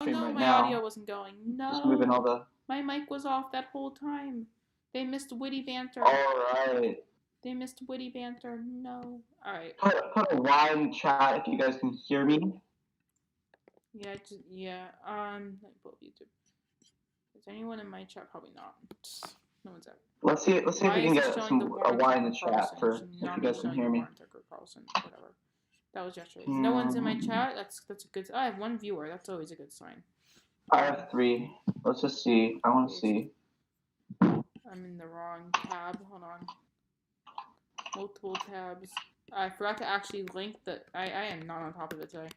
Oh Stream no, right my now. audio wasn't going. Just moving No, all the. my mic was off that whole time. They missed witty banter. Alright. They missed witty banter. No. Alright. Put a Y in the chat if you guys can hear me. Yeah, let me pull up YouTube. Is anyone in my chat? Probably not. No one's ever. Let's see if we can get a Y in the chat for if you guys can hear me. Whatever. That was yesterday's. No one's in my chat. That's a good. I have one viewer. That's always a good sign. I have 3. Let's just see. I want to see. I'm in the wrong tab. Hold on. Multiple tabs. I forgot to actually link the. I am not on top of it today.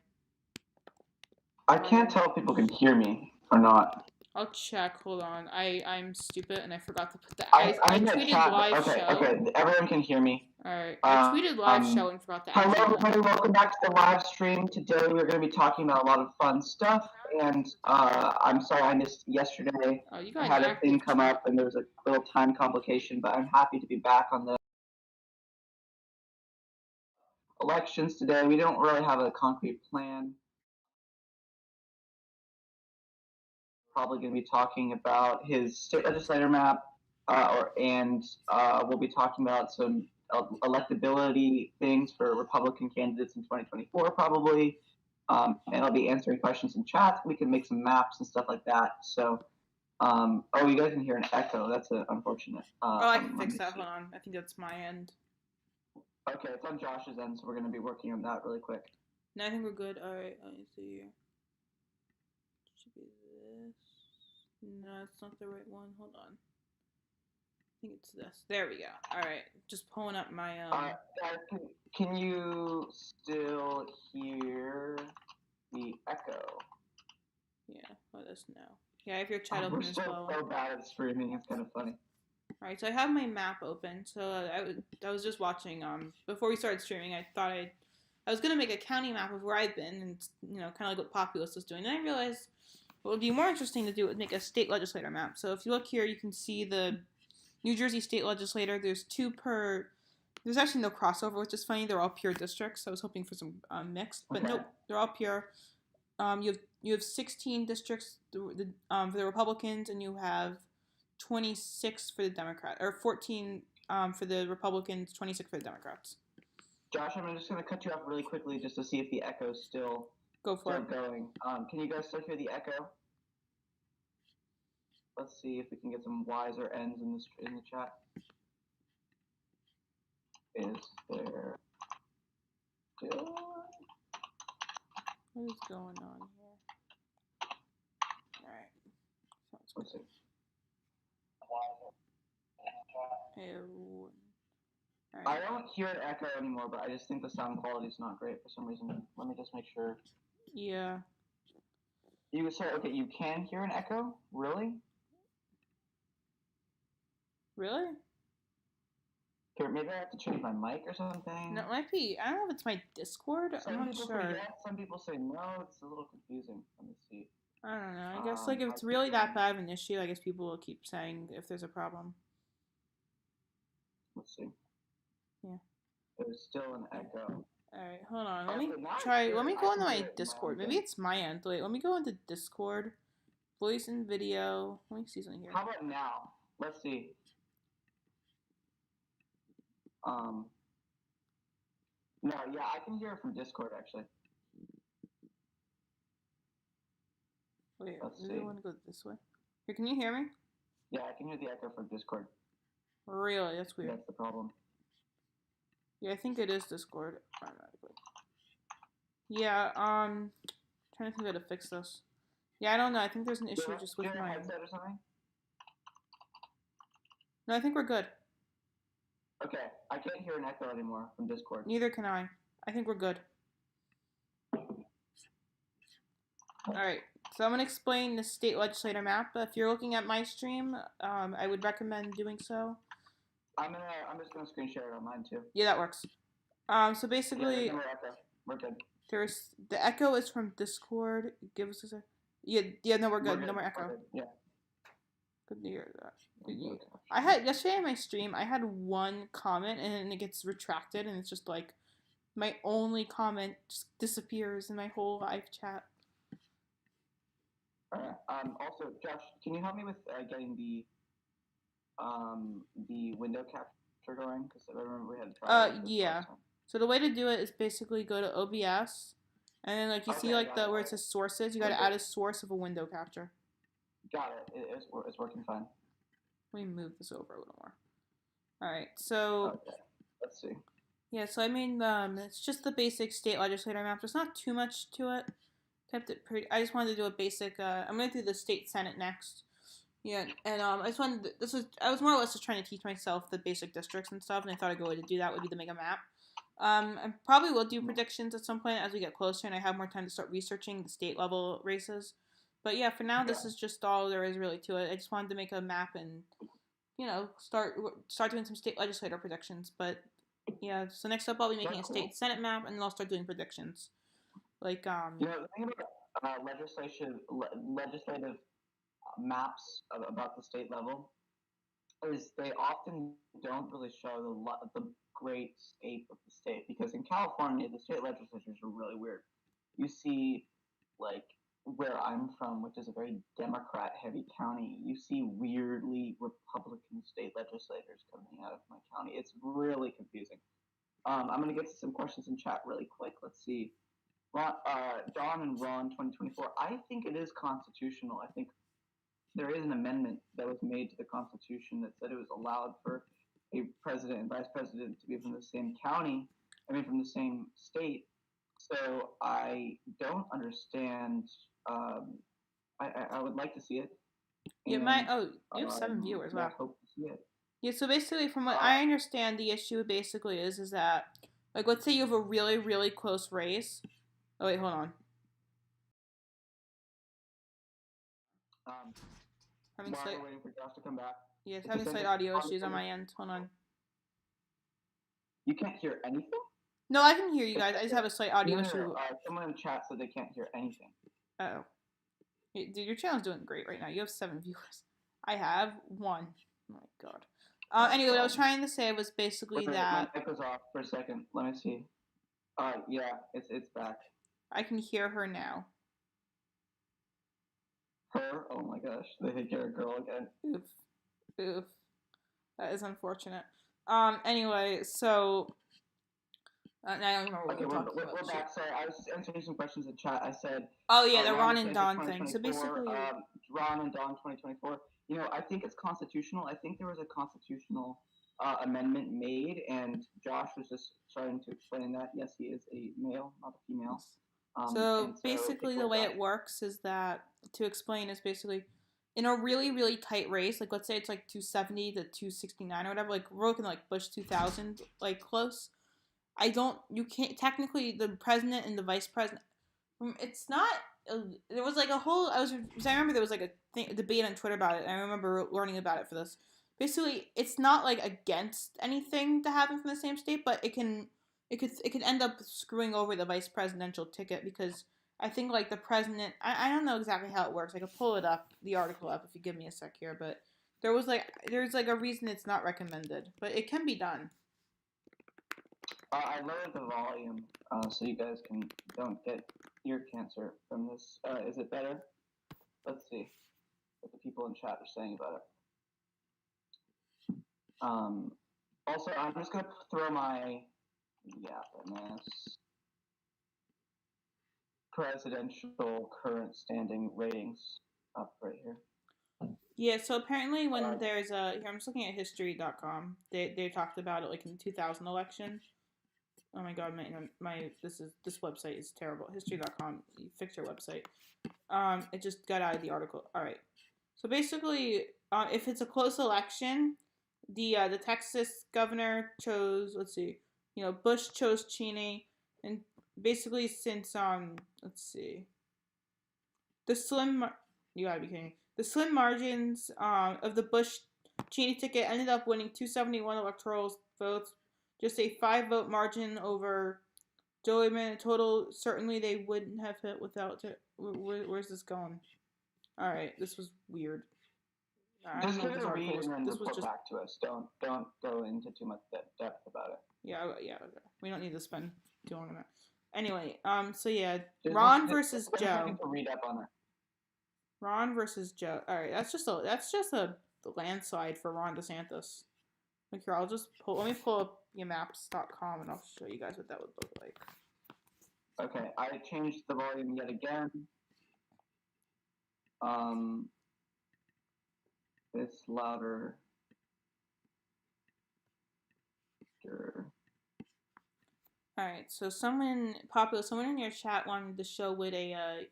I can't tell if people can hear me or not. I'll check. Hold on. I'm stupid and I forgot to put the. I tweeted chat, live okay, show. Okay, everyone can hear me. Alright. I tweeted live show and forgot to. Hello, everybody. Welcome back to the live stream. Today we're going to be talking about a lot of fun stuff. And I'm sorry I missed yesterday. Oh, you I got had a thing come up and there was a little time complication, but I'm happy to be back on the elections today. We don't really have a concrete plan. Probably going to be talking about his state legislator map, and we'll be talking about some electability things for Republican candidates in 2024, probably. And I'll be answering questions in chat. We can make some maps and stuff like that. So, oh, you guys can hear an echo. That's unfortunate. I can fix that. Hold on. I think that's my end. Okay, it's on Josh's end, so we're going to be working on that really quick. No, I think we're good. All right, let me see here. Should be this. No, it's not the right one. Hold on. I think it's this. There we go. All right, just pulling up my. Can you still hear the echo? Yeah, let us know. Yeah, if your chat open as well. We're so bad at streaming. It's kind of funny. All right, so I have my map open. So I was just watching. Before we started streaming, I thought I was gonna make a county map of where I've been, and kind of like what Populist was doing. And I realized what would be more interesting to do would make a state legislator map. So if you look here, you can see the New Jersey state legislator. There's 2 per. There's actually no crossover, which is funny. They're all pure districts. So I was hoping for some mixed, but nope, they're all pure. You have 16 districts for the Republicans, and you have 26 for the Democrats, or 14 for the Republicans, 26 for the Democrats. Josh, I'm just going to cut you off really quickly just to see if the echo's still going. Can you guys still hear the echo? Let's see if we can get some Y's or N's in the chat. Is there still? What is going on here? Alright. Let's see. Right. I don't hear an echo anymore, but I just think the sound quality is not great for some reason. Let me just make sure. Yeah. Okay, you can hear an echo? Really? Really? Here, maybe I have to change my mic or something. No, it might be. I don't know if it's my Discord. I'm not sure. Yes, some people say no. It's a little confusing. Let me see. I don't know. I guess if it's really that bad of an issue, I guess people will keep saying if there's a problem. Let's see. Yeah. There's still an echo. Alright, hold on. Let me go into my Discord. Maybe it's my end. Wait, let me go into Discord. Voice and video. Let me see something here. How about now? Let's see. No, yeah, I can hear it from Discord actually. Wait, do I want to go this way? Here, can you hear me? Yeah, I can hear the echo from Discord. Really? That's weird. That's the problem. Yeah, I think it is Discord automatically. Yeah, trying to think how to fix this. Yeah, I don't know. I think there's an issue just with my headset or something. No, I think we're good. Okay, I can't hear an echo anymore from Discord. Neither can I. I think we're good. Alright, so I'm going to explain the state legislator map. If you're looking at my stream, I would recommend doing so. I'm just gonna screen share it on mine too. Yeah, that works. So basically, yeah, no echo. We're good. The echo is from Discord. Give us a sec. Yeah, no, we're good. No more echo. Yeah. Good to hear that. I had yesterday on my stream. I had one comment and then it gets retracted, and it's just like my only comment just disappears in my whole live chat. All right. Also, Josh, can you help me with getting the window capture going? Because I remember we had to try it Yeah. last time. So the way to do it is basically go to OBS, and then like you see like where it says sources, you got to add a source of a window capture. Got it. It's working fine. Let me move this over a little more. All right. So. Okay. Let's see. Yeah. So I mean, it's just the basic state legislator map. There's not too much to it. Kept it pretty. I just wanted to do a basic. I'm gonna do the state senate next. Yeah, and I just wanted. I was more or less just trying to teach myself the basic districts and stuff, and I thought a good way to do that would be to make a map. I probably will do predictions at some point as we get closer and I have more time to start researching the state level races. But yeah, for now, this is just all there is really to it. I just wanted to make a map and, start doing some state legislator predictions. But yeah, so next up I'll be making a state senate map and then I'll start doing predictions. Like the thing about legislative maps about the state level is they often don't really show the great scape of the state, because in California the state legislatures are really weird. You see, like where I'm from, which is a very Democrat heavy county, you see weirdly Republican state legislators coming out of my county. It's really confusing. I'm going to get to some questions in chat really quick. Let's see. John and Ron 2024. I think it is constitutional. I think there is an amendment that was made to the Constitution that said it was allowed for a president and vice president to be from the same county, from the same state. So I don't understand. I would like to see it. Yeah, you have 7 viewers. Wow. I hope to see it. Yeah, so basically, from what I understand, the issue basically is that, like, let's say you have a really, really close race. Oh, wait, hold on. Waiting for Josh to come back. Yes, having slight audio issues on my end. Hold on. You can't hear anything? No, I can hear you guys. I just have a slight audio issue. Someone in the chat said they can't hear anything. Oh. Dude, your channel's doing great right now. You have 7 viewers. I have 1. Oh my god. Anyway, what I was trying to say was basically that... My mic was off for a second. Let me see. Yeah, it's back. I can hear her now. Her? Oh my gosh. They think you're a girl again. Oof. That is unfortunate. Anyway, so... I don't remember what we're talking about. We're back. Sorry, I was answering some questions in chat. I said... Oh, yeah, the Ron and Don thing. So basically... Ron and Don 2024. I think it's constitutional. I think there was a constitutional amendment made, and Josh was just starting to explain that. Yes, he is a male, not a female. So basically the way it works is that, to explain, is basically in a really, really tight race, like let's say it's like 270 to 269 or whatever, like we're looking like Bush 2000, like close. You can't, technically the president and the vice president, it's not, there was like a whole, I remember there was like a debate on Twitter about it, and I remember learning about it for this. Basically, it's not like against anything to have them from the same state, but it could end up screwing over the vice presidential ticket, because I think like the president, I don't know exactly how it works. I could pull it up, the article up, if you give me a sec here, but there's like a reason it's not recommended, but it can be done. I lowered the volume so you guys don't get ear cancer from this. Is it better? Let's see what the people in chat are saying about it. Also, I'm just going to throw my presidential current standing ratings up right here. Yeah, so apparently when there's here I'm just looking at history.com. They talked about it like in the 2000 election. Oh my god, this website is terrible. History.com, you fix your website. It just got out of the article. All right. So basically, if it's a close election, the Texas governor chose, let's see, Bush chose Cheney, and basically since let's see, you gotta be kidding me. The slim margins of the Bush Cheney ticket ended up winning 271 electoral votes, just a 5-vote margin over Joe Lieberman. Total, certainly they wouldn't have hit without it. Where's this going? All right, this was weird. Just give it a read and then report back to us. Don't go into too much depth about it. Yeah. Okay. We don't need to spend too long on that. Anyway, so yeah, Ron versus Joe. To read up on it. Ron versus Joe. All right, that's just a landslide for Ron DeSantis. Like here, I'll just pull. Let me pull up maps.com and I'll show you guys what that would look like. Okay, I changed the volume yet again. It's louder. Sure. All right, so someone in your chat wanted to show what a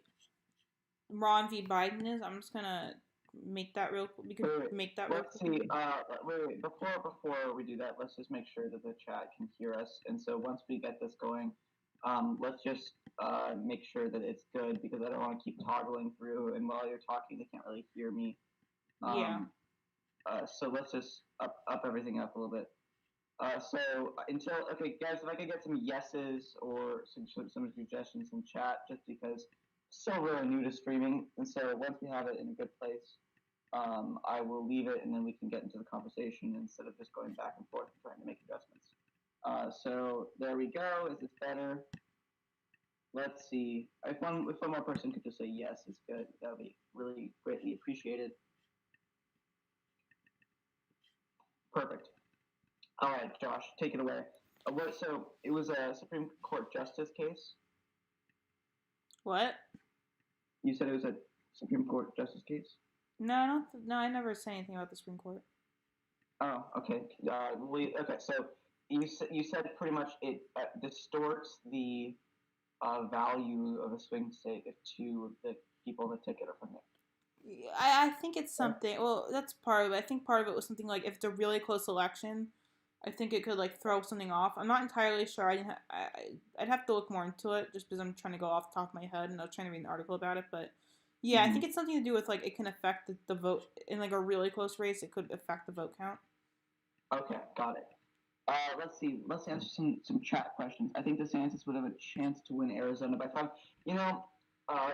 Ron v. Biden is. I'm just gonna make that real. We could make that real. Let's see. Wait. Before we do that, let's just make sure that the chat can hear us. And so once we get this going, let's just make sure that it's good because I don't want to keep toggling through. And while you're talking, they can't really hear me. Yeah. So let's just up everything up a little bit. Okay, guys, if I could get some yeses or some suggestions in chat, just because so really new to streaming, and so once we have it in a good place, I will leave it, and then we can get into the conversation instead of just going back and forth and trying to make adjustments. So there we go. Is this better? Let's see. If one more person could just say yes, it's good. That would be really greatly appreciated. Perfect. All right, Josh, take it away. So it was a Supreme Court justice case? What? You said it was a Supreme Court justice case? No, I don't. No, I never said anything about the Supreme Court. Oh, okay. Okay, so you said pretty much it distorts the value of a swing state if two of the people in the ticket are from there. I think it's something. Well, that's part of it. I think part of it was something like if it's a really close election, I think it could like throw something off. I'm not entirely sure. I'd have to look more into it just because I'm trying to go off the top of my head and I was trying to read an article about it. But yeah, I think it's something to do with like it can affect the vote in like a really close race. It could affect the vote count. Okay, got it. Let's see. Let's answer some chat questions. I think DeSantis would have a chance to win Arizona by 5.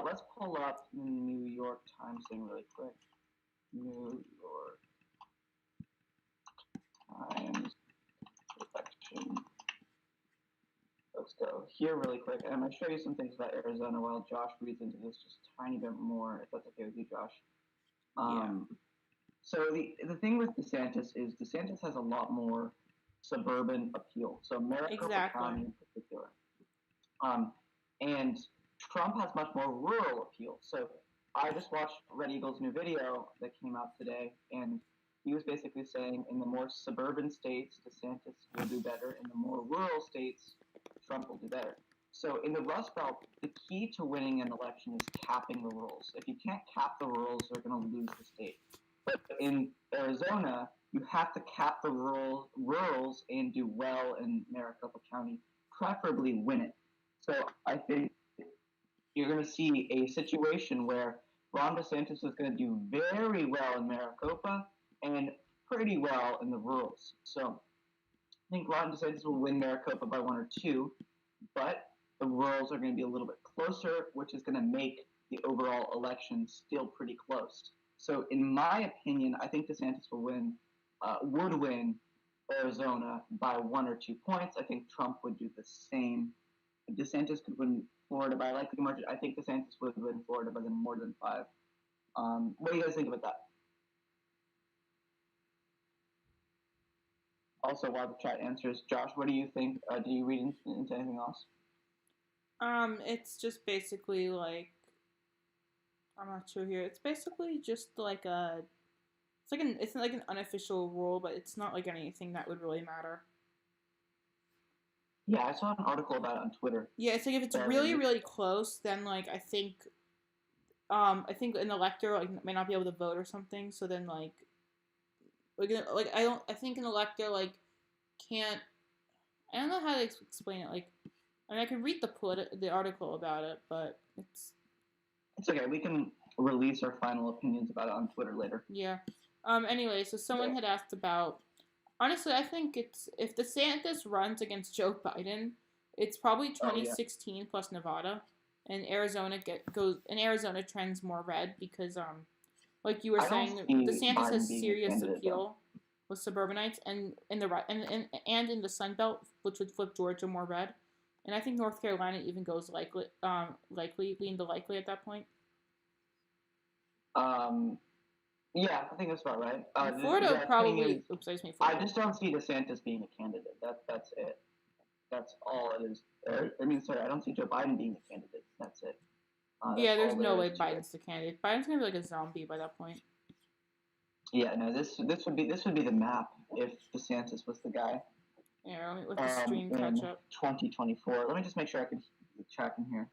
Let's pull up the New York Times thing really quick. New York Times election. Let's go here really quick. And I'm going to show you some things about Arizona while Josh reads into this just a tiny bit more, if that's okay with you, Josh. Yeah. So the thing with DeSantis is DeSantis has a lot more suburban appeal. So Maricopa County in particular. And Trump has much more rural appeal. So I just watched Red Eagle's new video that came out today, and he was basically saying in the more suburban states, DeSantis will do better. In the more rural states, Trump will do better. So in the Rust Belt, the key to winning an election is capping the rurals. If you can't cap the rurals, they're going to lose the state. But in Arizona, you have to cap the rurals and do well in Maricopa County, preferably win it. So I think you're going to see a situation where Ron DeSantis is going to do very well in Maricopa and pretty well in the rurals. So I think Ron DeSantis will win Maricopa by 1 or 2, but the rurals are going to be a little bit closer, which is going to make the overall election still pretty close. So in my opinion, I think DeSantis would win Arizona by 1 or 2 points. I think Trump would do the same. DeSantis could win Florida by a likely margin. I think DeSantis would win Florida by more than 5. What do you guys think about that? Also, while the chat answers, Josh, what do you think? Do you read into anything else? It's just basically like I'm not sure here. It's basically just like it's like an unofficial rule, but it's not like anything that would really matter. Yeah, I saw an article about it on Twitter. Yeah, it's like if it's really, really close, then like I think an elector like may not be able to vote or something. So then I think an elector like can't. I don't know how to explain it. Like, I mean, I could read the article about it, but it's okay. We can release our final opinions about it on Twitter later. Yeah. Anyway, so someone had asked about. Honestly, I think if DeSantis runs against Joe Biden, it's probably 2016 plus Nevada, and Arizona trends more red because like you were saying, DeSantis has serious appeal with suburbanites and in the Sun Belt, which would flip Georgia more red, and I think North Carolina even goes likely at that point. Yeah, I think that's about right. Florida The thing probably. is, Oops, I just made I Florida. just don't see DeSantis being a candidate. That's it. That's all it is. Sorry, I don't see Joe Biden being a candidate. That's it. Yeah, That's there's all no there is way to it. Biden's the candidate. Biden's gonna be like a zombie by that point. Yeah, no. This would be the map if DeSantis was the guy. Yeah, let the stream catch In up. 2024. Let me just make sure I can track in here.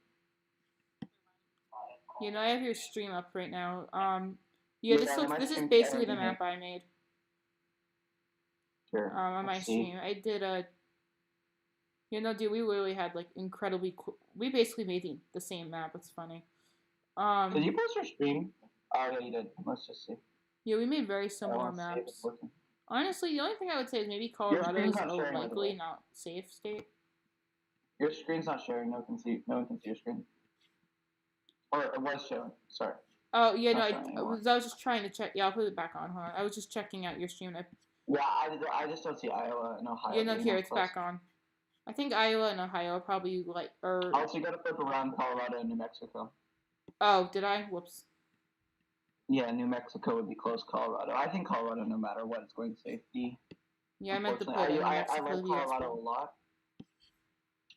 You know, I have your stream up right now. Yeah, Yeah, no, my this is stream's basically the already made. map I made. Sure. On my Let's see. stream. I did a. You know, dude, we literally had like incredibly cool. We basically made the same map. It's funny. Did you post your stream? Oh yeah, you did. Let's just see. Yeah, we made very I similar want to see if it's maps. working. Honestly, the only thing I would say is maybe Your Colorado screen's is not a sharing, by the likely way. not safe state. Your screen's not sharing. No one can see your screen. Or it was showing. Sorry, Oh yeah, it's no, not showing anymore. I was just trying to check. Yeah, I'll put it back on. Hold on. I was just checking out your stream. Yeah, I just don't see Iowa and Ohio. Yeah, no, being here that it's close. back on. I think Iowa and Ohio are probably like Also, you got to flip around Colorado and New Mexico. Oh, did I? Whoops. Yeah, New Mexico would be close. Colorado. I think Colorado, no matter what, is going safety. Yeah, I meant to put Unfortunately, New I Mexico like to be Colorado a expo. lot.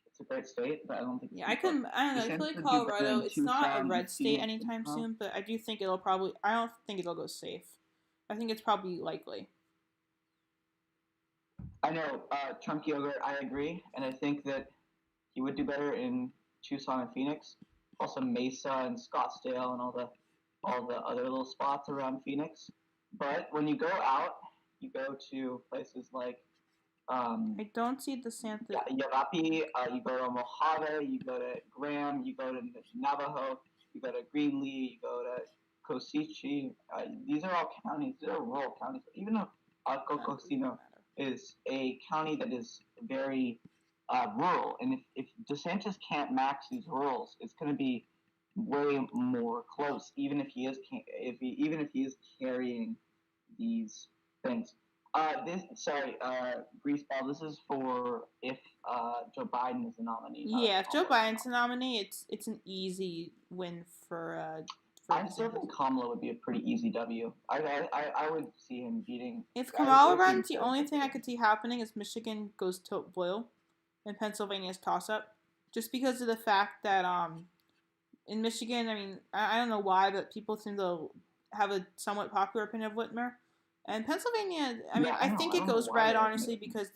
It's a great state, but I don't think it's Yeah, too far. I don't know. I feel DeSantis like would do better Colorado. in It's not a Tucson and red state Phoenix and anytime soon, but I do think it'll probably. I don't think it'll go safe. I think it's probably likely. I know Trump yogurt. I agree, and I think that he would do better in Tucson and Phoenix. Also Mesa and Scottsdale and all the other little spots around Phoenix. But when you go out, you go to places like I don't see DeSantis. Yavapai, you go to Mojave, you go to Graham, you go to Navajo, you go to Greenlee, you go to Cosichi. These are all counties. These are rural counties. Even though Cocosino is a county that is very rural, and if DeSantis can't match these rurals, it's going to be way more close. Even if he is carrying these things. Greaseball. This is for if Joe Biden is the nominee. Yeah, if Joe Biden's the nominee, it's an easy win for. I still think Kamala would be a pretty easy W. I would see him beating. If Kamala runs, the only thing I could see happening is Michigan goes tilt blue, and Pennsylvania's toss up, just because of the fact that in Michigan, I mean, I don't know why, but people seem to have a somewhat popular opinion of Whitmer. And Pennsylvania, I mean, I think it goes red, honestly, because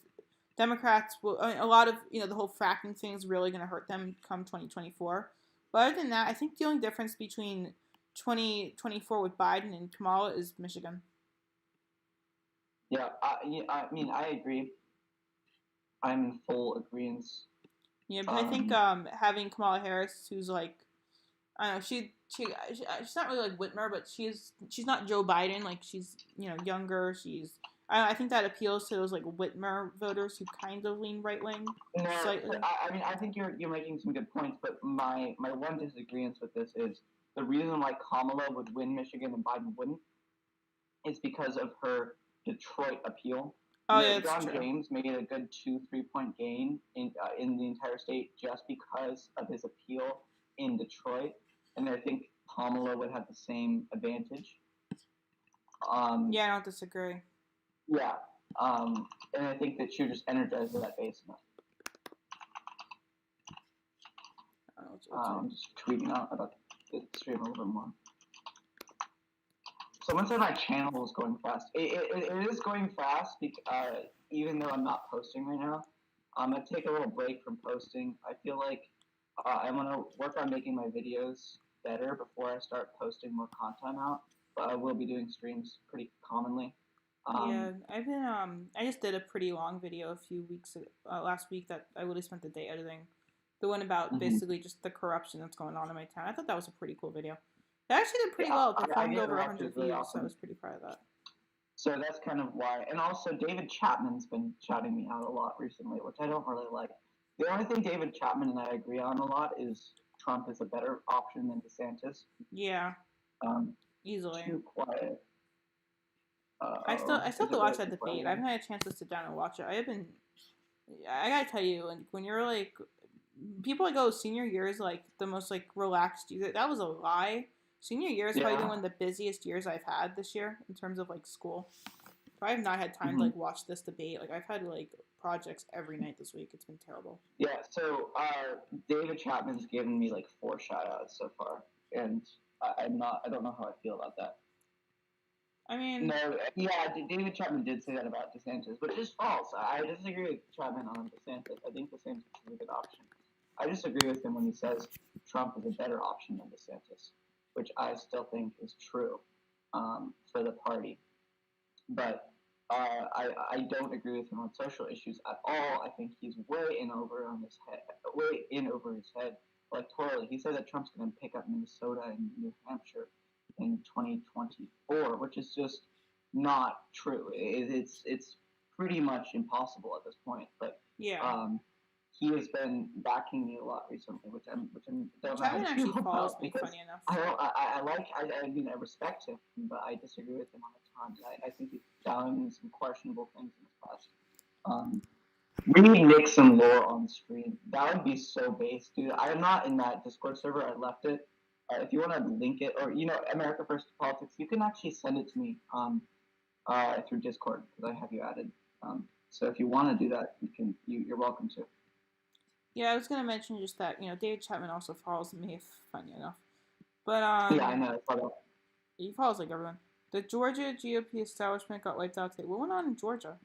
Democrats will, I mean, a lot of, the whole fracking thing is really going to hurt them come 2024. But other than that, I think the only difference between 2024 with Biden and Kamala is Michigan. Yeah, I mean, I agree. I'm in full agreement. Yeah, but I think having Kamala Harris, who's like, I don't know, she's not really like Whitmer, but she's not Joe Biden. Like she's younger. I think that appeals to those like Whitmer voters who kind of lean right wing slightly. I mean, I think you're making some good points, but my one disagreement with this is the reason why Kamala would win Michigan and Biden wouldn't is because of her Detroit appeal. Oh yeah, John James made a good 2-3 point gain in the entire state just because of his appeal in Detroit, and I think Kamala would have the same advantage. Yeah, I don't disagree. Yeah, and I think that she would just energize that base enough. I'm just tweeting out about the stream a little bit more. Someone said my channel was going fast. It is going fast, because, even though I'm not posting right now. I'm going to take a little break from posting. I feel like I want to work on making my videos better before I start posting more content out. But I will be doing streams pretty commonly. Yeah, I've been I just did a pretty long video a few weeks last week that I really spent the day editing. The one about basically just the corruption that's going on in my town. I thought that was a pretty cool video. It actually did pretty well. It performed over 100 views, so I was pretty proud of that. So that's kind of why. And also, David Chapman's been shouting me out a lot recently, which I don't really like. The only thing David Chapman and I agree on a lot is Trump is a better option than DeSantis. Yeah. Easily. Too quiet. I still have to watch that debate. I haven't had a chance to sit down and watch it. I gotta tell you, when you're like, people like, oh, senior year is like the most like relaxed. That was a lie. Senior year has probably been one of the busiest years I've had this year in terms of like school. So I have not had time to like watch this debate. Like I've had like projects every night this week. It's been terrible. Yeah. So David Chapman's given me like 4 shout-outs so far, and I don't know how I feel about that. I mean, no, yeah, David Chapman did say that about DeSantis, which is false. I disagree with Chapman on DeSantis. I think DeSantis is a good option. I disagree with him when he says Trump is a better option than DeSantis, which I still think is true for the party. But I don't agree with him on social issues at all. I think he's way in over his head electorally. He said that Trump's going to pick up Minnesota and New Hampshire in 2024, which is just not true. It's pretty much impossible at this point. But yeah. He has been backing me a lot recently, which I don't know how to actually feel follows about me, because funny enough. I respect him, but I disagree with him on a ton. I think he's done some questionable things in his past. We need Nixon lore on screen. That would be so base, dude. I'm not in that Discord server. I left it. If you want to link it, or America First Politics, you can actually send it to me through Discord because I have you added. So if you want to do that, you're welcome to. Yeah, I was gonna mention just that David Chapman also follows me, if funny enough. But yeah, I know. He follows like everyone. The Georgia GOP establishment got wiped out today. What went on in Georgia?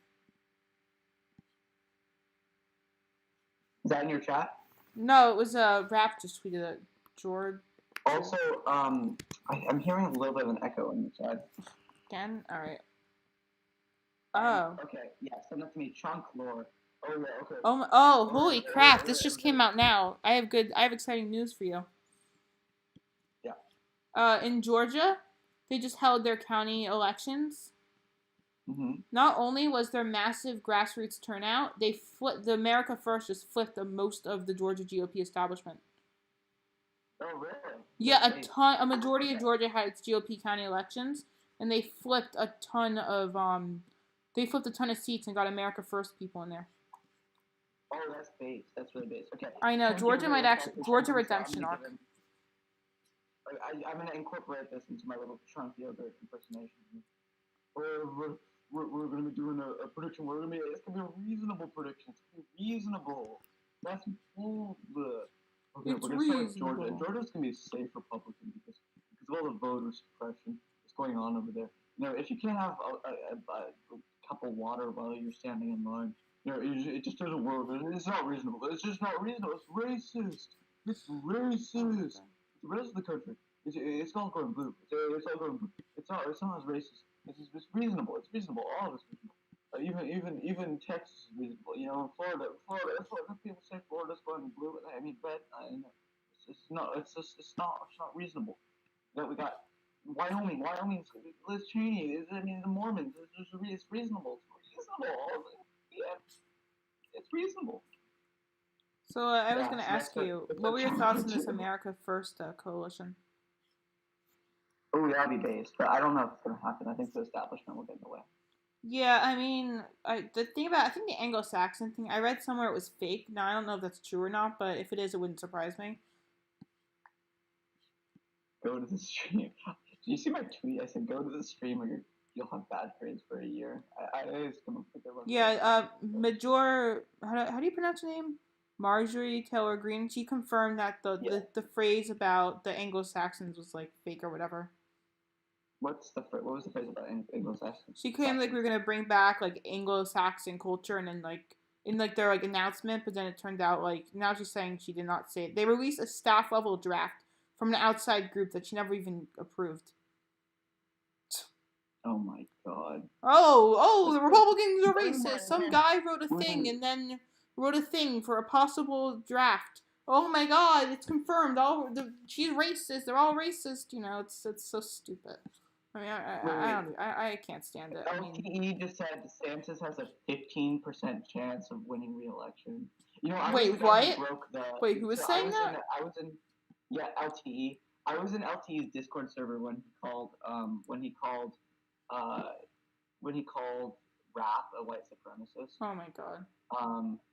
Is that in your chat? No, it was Rap just tweeted it. George. Also, I'm hearing a little bit of an echo on the side. Again? All right. Oh. Okay. Yeah. Send that to me. Chunk lore. Oh yeah. Okay. Oh, holy crap! This just came out now. I have exciting news for you. Yeah. In Georgia, they just held their county elections. Mm-hmm. Not only was there massive grassroots turnout, the America First just flipped most of the Georgia GOP establishment. Oh really? Yeah, a majority of Georgia had its GOP county elections, and they flipped a ton of seats and got America First people in there. Oh, that's base. That's really base. Okay. I know Georgia Redemption arc. I'm gonna incorporate this into my little chunk yogurt impersonation. We're gonna be doing a prediction. It's gonna be a reasonable prediction. It's gonna be reasonable. That's bull. Okay, it's we're gonna start with Georgia. Georgia's gonna be a safe Republican because of all the voter suppression that's going on over there. If you can't have a cup of water while you're standing in line, it just doesn't work. It's not reasonable. It's just not reasonable. It's racist. It's racist. The rest of the country, it's all going blue. It's all going blue. It's not as racist. It's reasonable. It's reasonable. All of it's reasonable. Even Texas is reasonable. Florida. People say Florida's going blue. I mean, red. It's not reasonable. We got Wyoming. Liz Cheney. The Mormons. It's reasonable. It's reasonable. Yeah, it's reasonable. So I was going to ask you, what were your thoughts on this America First coalition? Oh, that'd be based, but I don't know if it's going to happen. I think the establishment will get in the way. Yeah, I mean, I think the Anglo-Saxon thing, I read somewhere it was fake. Now, I don't know if that's true or not, but if it is, it wouldn't surprise me. Go to the stream. Did you see my tweet? I said, go to the stream or you'll have bad grades for a year. I just come up with a Major, how do you pronounce her name? Marjorie Taylor Greene. She confirmed that the phrase about the Anglo-Saxons was like fake or whatever. What was the phrase about Anglo-Saxons? She claimed like we were gonna bring back like Anglo-Saxon culture, and then like in like their like announcement, but then it turned out like now she's saying she did not say it. They released a staff level draft from an outside group that she never even approved. Oh my god. Oh, the Republicans are racist. Some guy wrote a thing and then wrote a thing for a possible draft. Oh my god, it's confirmed. She's racist. They're all racist. It's so stupid. I mean, I can't stand it. LTE just said DeSantis has a 15% chance of winning re-election. Wait, what? Wait, who was saying that? LTE. I was in LTE's Discord server when he called Rap a white supremacist. Oh my god.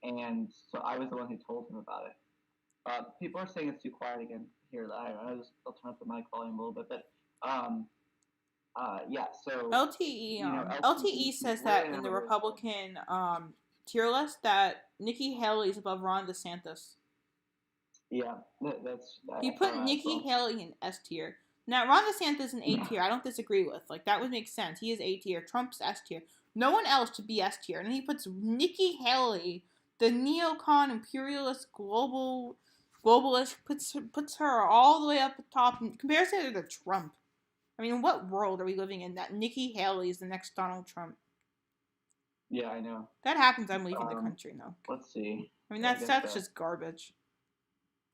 And so I was the one who told him about it. People are saying it's too quiet again here. I'll turn up the mic volume a little bit, but yeah. So LTE says that in the Republican tier list that Nikki Haley is above Ron DeSantis. Yeah, he put Nikki Haley in S tier. Now Ron DeSantis in A tier. I don't disagree with. Like that would make sense. He is A tier. Trump's S tier. No one else should be S tier. And then he puts Nikki Haley, the neocon imperialist globalist, puts her all the way up at the top and compares her to Trump. I mean, what world are we living in that Nikki Haley is the next Donald Trump? Yeah, I know. That happens, I'm leaving the country now. Let's see. I mean, that's just garbage.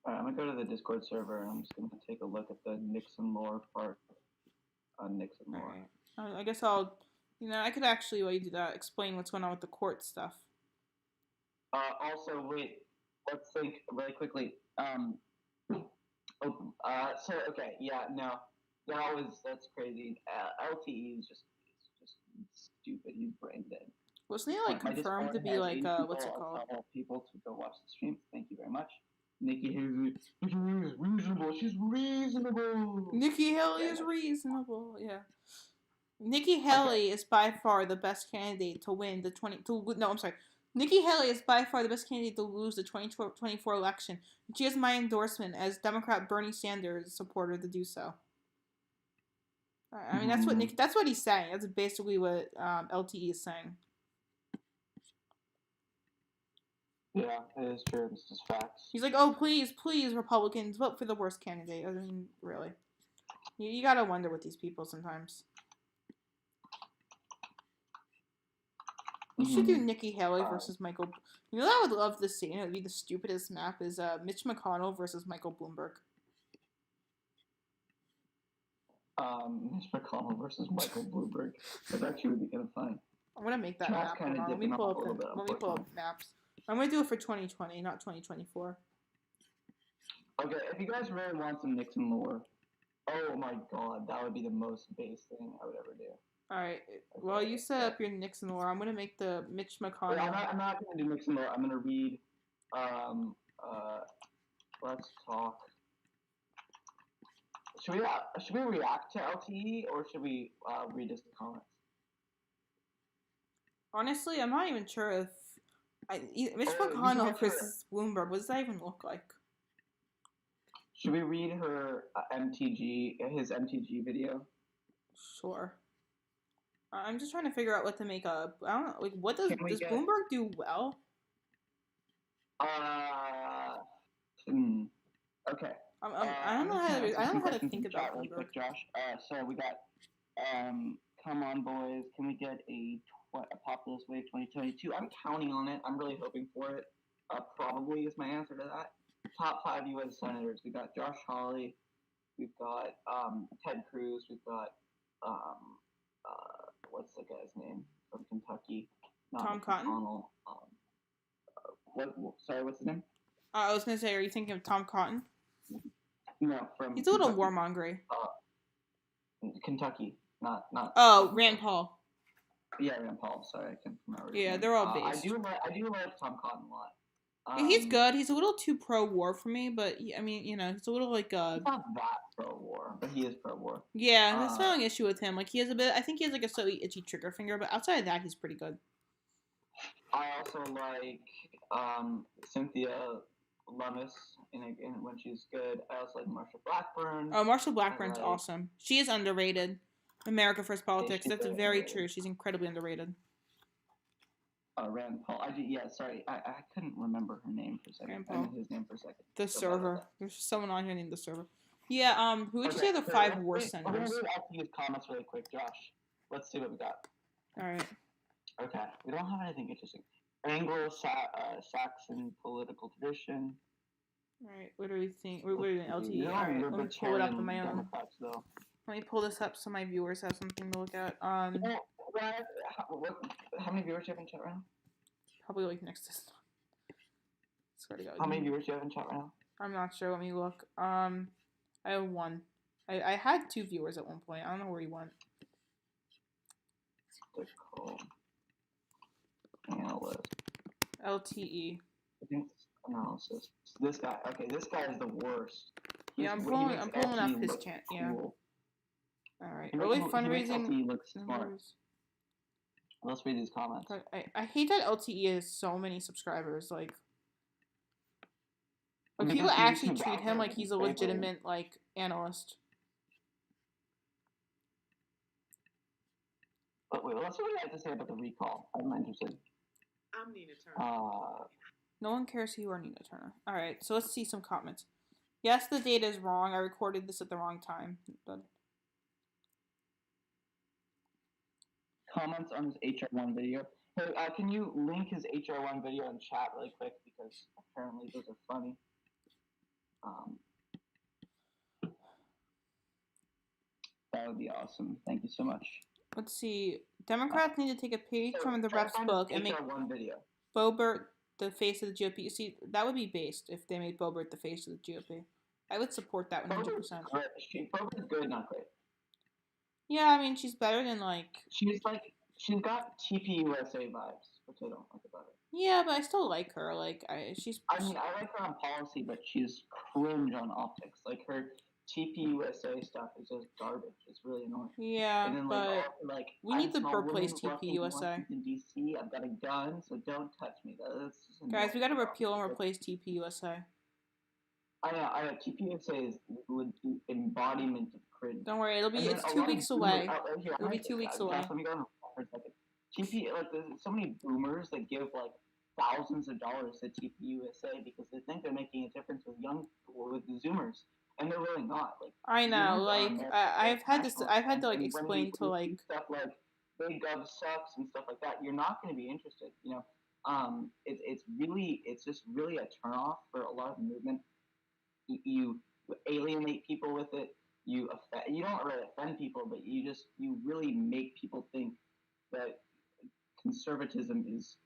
Alright, I'm going to go to the Discord server, and I'm just going to take a look at the Nixon lore part. Nixon lore. Right. I guess I'll, I could actually, while you do that, explain what's going on with the court stuff. Also, wait, let's think really quickly. Okay, yeah, no. That's crazy. LTE is just stupid. He's brain dead. Wasn't he confirmed to be what's it called? People to go watch the stream. Thank you very much. Nikki Haley is reasonable. She's reasonable. Nikki Haley is reasonable. Yeah. Nikki Haley is by far the best candidate to win the Nikki Haley is by far the best candidate to lose the 2024 election. She has my endorsement as Democrat Bernie Sanders supporter to do so. I mean, that's what he's saying. That's basically what LTE is saying. Yeah, it is true. It's just facts. He's like, oh, please, Republicans, vote for the worst candidate. I mean, really. You gotta wonder with these people sometimes. You should do Nikki Haley versus Michael. You know what I would love to see? It would be the stupidest map is Mitch McConnell versus Michael Bloomberg. Mitch McConnell versus Michael Bloomberg. That actually would be kind of fun. I'm gonna make that map. Let me pull up maps. I'm gonna do it for 2020, not 2024. Okay, if you guys really want some Nixon lore, oh my god, that would be the most base thing I would ever do. Alright, well, you set up your Nixon lore. I'm gonna make the Mitch McConnell. Wait, I'm not gonna do Nixon lore. I'm gonna read. Let's talk. Should we react to LTE or should we read his comments? Honestly, I'm not even sure if Mitch McConnell versus Bloomberg. What does that even look like? Should we read her his MTG video? Sure. I'm just trying to figure out what to make up. I don't know. Like, what does Bloomberg do well? Okay. I don't know how to think about Bloomberg. Quick, Josh. So we got come on, boys. Can we get a populist wave 2022? I'm counting on it. I'm really hoping for it. Probably is my answer to that. Top 5 U.S. senators. We got Josh Hawley. We've got Ted Cruz. We've got what's the guy's name from Kentucky? Tom Cotton. What's his name? I was gonna say, are you thinking of Tom Cotton? No, from. He's a little warmongery. Kentucky, not. Oh, Rand Paul. Yeah, Rand Paul. Sorry, I can't remember. Yeah, they're all based. I do like Tom Cotton a lot. He's good. He's a little too pro-war for me, but I mean, he's a little like. He's not that pro-war, but he is pro-war. Yeah, that's my only issue with him. Like, he has a bit. I think he has like a slightly itchy trigger finger, but outside of that, he's pretty good. I also like Cynthia Lummis when she's good. I also like Marsha Blackburn. Oh, Marsha Blackburn's awesome. She is underrated. America First Politics. That's very true. She's incredibly underrated. Rand Paul. Sorry. I couldn't remember her name for a second. I meant his name for a second. The server. There's someone on here named The Server. Yeah, who would you say the 5 worst senators? We're going to read comments really quick, Josh. Let's see what we got. Alright. Okay. We don't have anything interesting. Anglo-Saxon political tradition. Alright, what do we think? We're doing LTE. Alright, let me pull it up on my own. Let me pull this up so my viewers have something to look at. How many viewers do you have in chat right now? Probably like next to. Swear to God. How many viewers do you have in chat right now? I'm not sure. Let me look. I have 1. I had 2 viewers at one point. I don't know where he went. Analyst. LTE. I think analysis. This guy. Okay, this guy is the worst. Yeah, I'm He pulling makes up LTE his look chant. cool. Yeah. All right. He Early makes fundraising LTE look smart. numbers. Let's read these comments. But I hate that LTE has so many subscribers. Like people actually treat him like he's a legitimate analyst. But wait, let's see what he has to say about the recall. I'm interested. I'm Nina Turner. No one cares who you are, Nina Turner. All right, so let's see some comments. Yes, the data is wrong. I recorded this at the wrong time. But... Comments on his HR1 video. Hey, can you link his HR1 video in chat really quick, because apparently those are funny. That would be awesome. Thank you so much. Let's see. Democrats need to take a page from the rep's book and make video. Boebert the face of the GOP. You see, that would be based if they made Boebert the face of the GOP. I would support that 100%. Boebert's good, not great. Yeah, I mean, she's better than She's got TPUSA vibes, which I don't like about her. Yeah, but I still like her. I like her on policy, but she's cringe on optics. Like, her TPUSA stuff is just garbage. It's really annoying. Yeah, and then, but we need to replace TPUSA. In DC, I've got a gun, so don't touch me. Guys, we got to repeal and replace TPUSA. I know. TPUSA is embodiment of cringe. Don't worry, it's 2 weeks away. It'll be 2 weeks away. Let me go for a second. There's so many boomers that give thousands of dollars to TPUSA because they think they're making a difference with the Zoomers, and they're really not. I know. I've had to explain to stuff like Big Gov sucks and stuff like that. You're not going to be interested. It's just really a turnoff for a lot of the movement. You alienate people with it. You don't really offend people, but you really make people think that conservatism is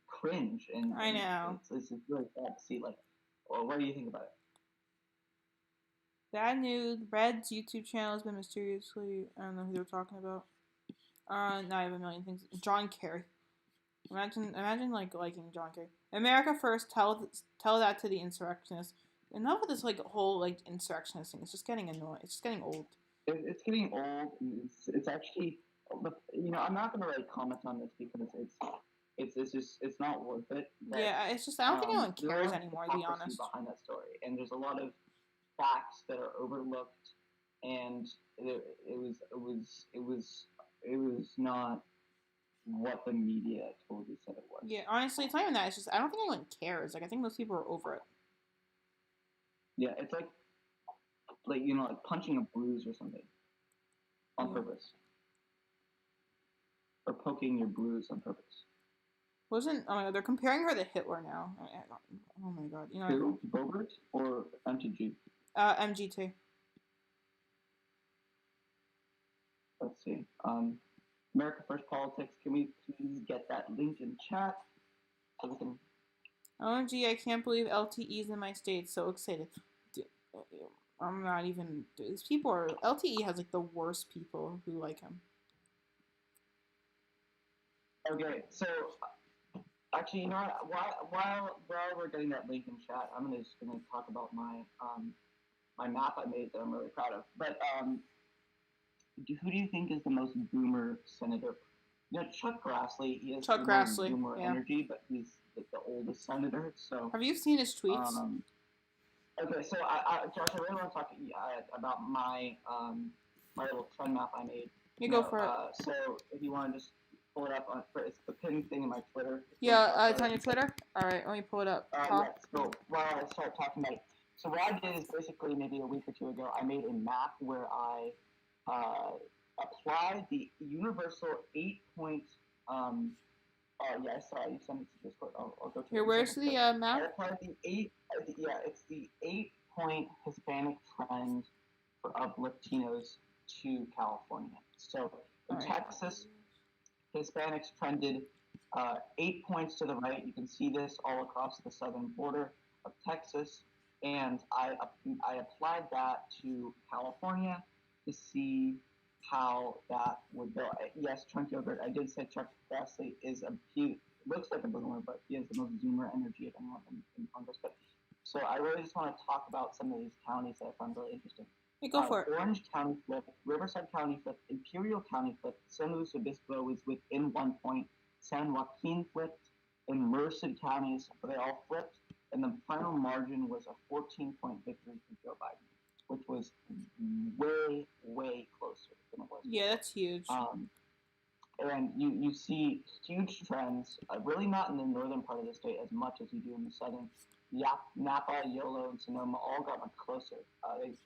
cringe, and I know. It's really sad to see. What do you think about it? Bad news. Red's YouTube channel has been mysteriously. I don't know who they're talking about. Now I have a million things. John Kerry. Imagine liking John Kerry. America first. Tell that to the insurrectionists. Enough of this whole insurrectionist thing. It's just getting annoying. It's just getting old. It's getting old. It's actually. I'm not going to really comment on this because it's not worth it. But, yeah, it's just I don't think anyone cares anymore, to be honest. Behind that story, and there's a lot of facts that are overlooked, and it was not what the media totally said it was. Yeah, honestly, it's not even that. It's just I don't think anyone cares. I think most people are over it. Yeah, it's like punching a bruise or something on purpose, or poking your bruise on purpose. Oh my god, they're comparing her to Hitler now. Oh my god, Who? Boebert or MTG? MGT. Let's see. America First Politics. Can we please get that link in chat so we can? OMG, I can't believe LTE's in my state. So excited. I'm not even. These people are. LTE has the worst people who like him. Okay, so actually, you know what? While we're getting that link in chat, I'm just gonna talk about my map I made that I'm really proud of. But who do you think is the most boomer senator? Chuck Grassley. He has boomer energy, but he's the oldest senator. So have you seen his tweets? Okay, so Josh, I really want to talk about my little trend map I made. You go for it. So if you want to just pull it up it's the pinned thing in my Twitter. Yeah, it's on your Twitter? Alright, let me pull it up. Yeah, so while I start talking about it. So what I did is basically maybe a week or two ago, I made a map where I applied the universal 8-point, yeah, I saw you sent it to Discord. I'll go to it. Here, where's the map? I applied it's the 8-point Hispanic trend of Latinos to California. So in Texas, Hispanics trended 8 points to the right. You can see this all across the southern border of Texas. And I applied that to California to see how that would go. Yes, Trent Gilbert, I did say Chuck Grassley is looks like a boomer, but he has the most Zoomer energy of anyone in Congress. But so I really just want to talk about some of these counties that I found really interesting. Hey, go for it. Orange County flipped, Riverside County flipped, Imperial County flipped, San Luis Obispo was within 1 point, San Joaquin flipped, and Merced counties, they all flipped, and the final margin was a 14-point victory for Joe Biden, which was way, way closer than it was. Yeah, that's huge. And you see huge trends, really not in the northern part of the state as much as you do in the southern. Napa, Yolo, and Sonoma all got much closer.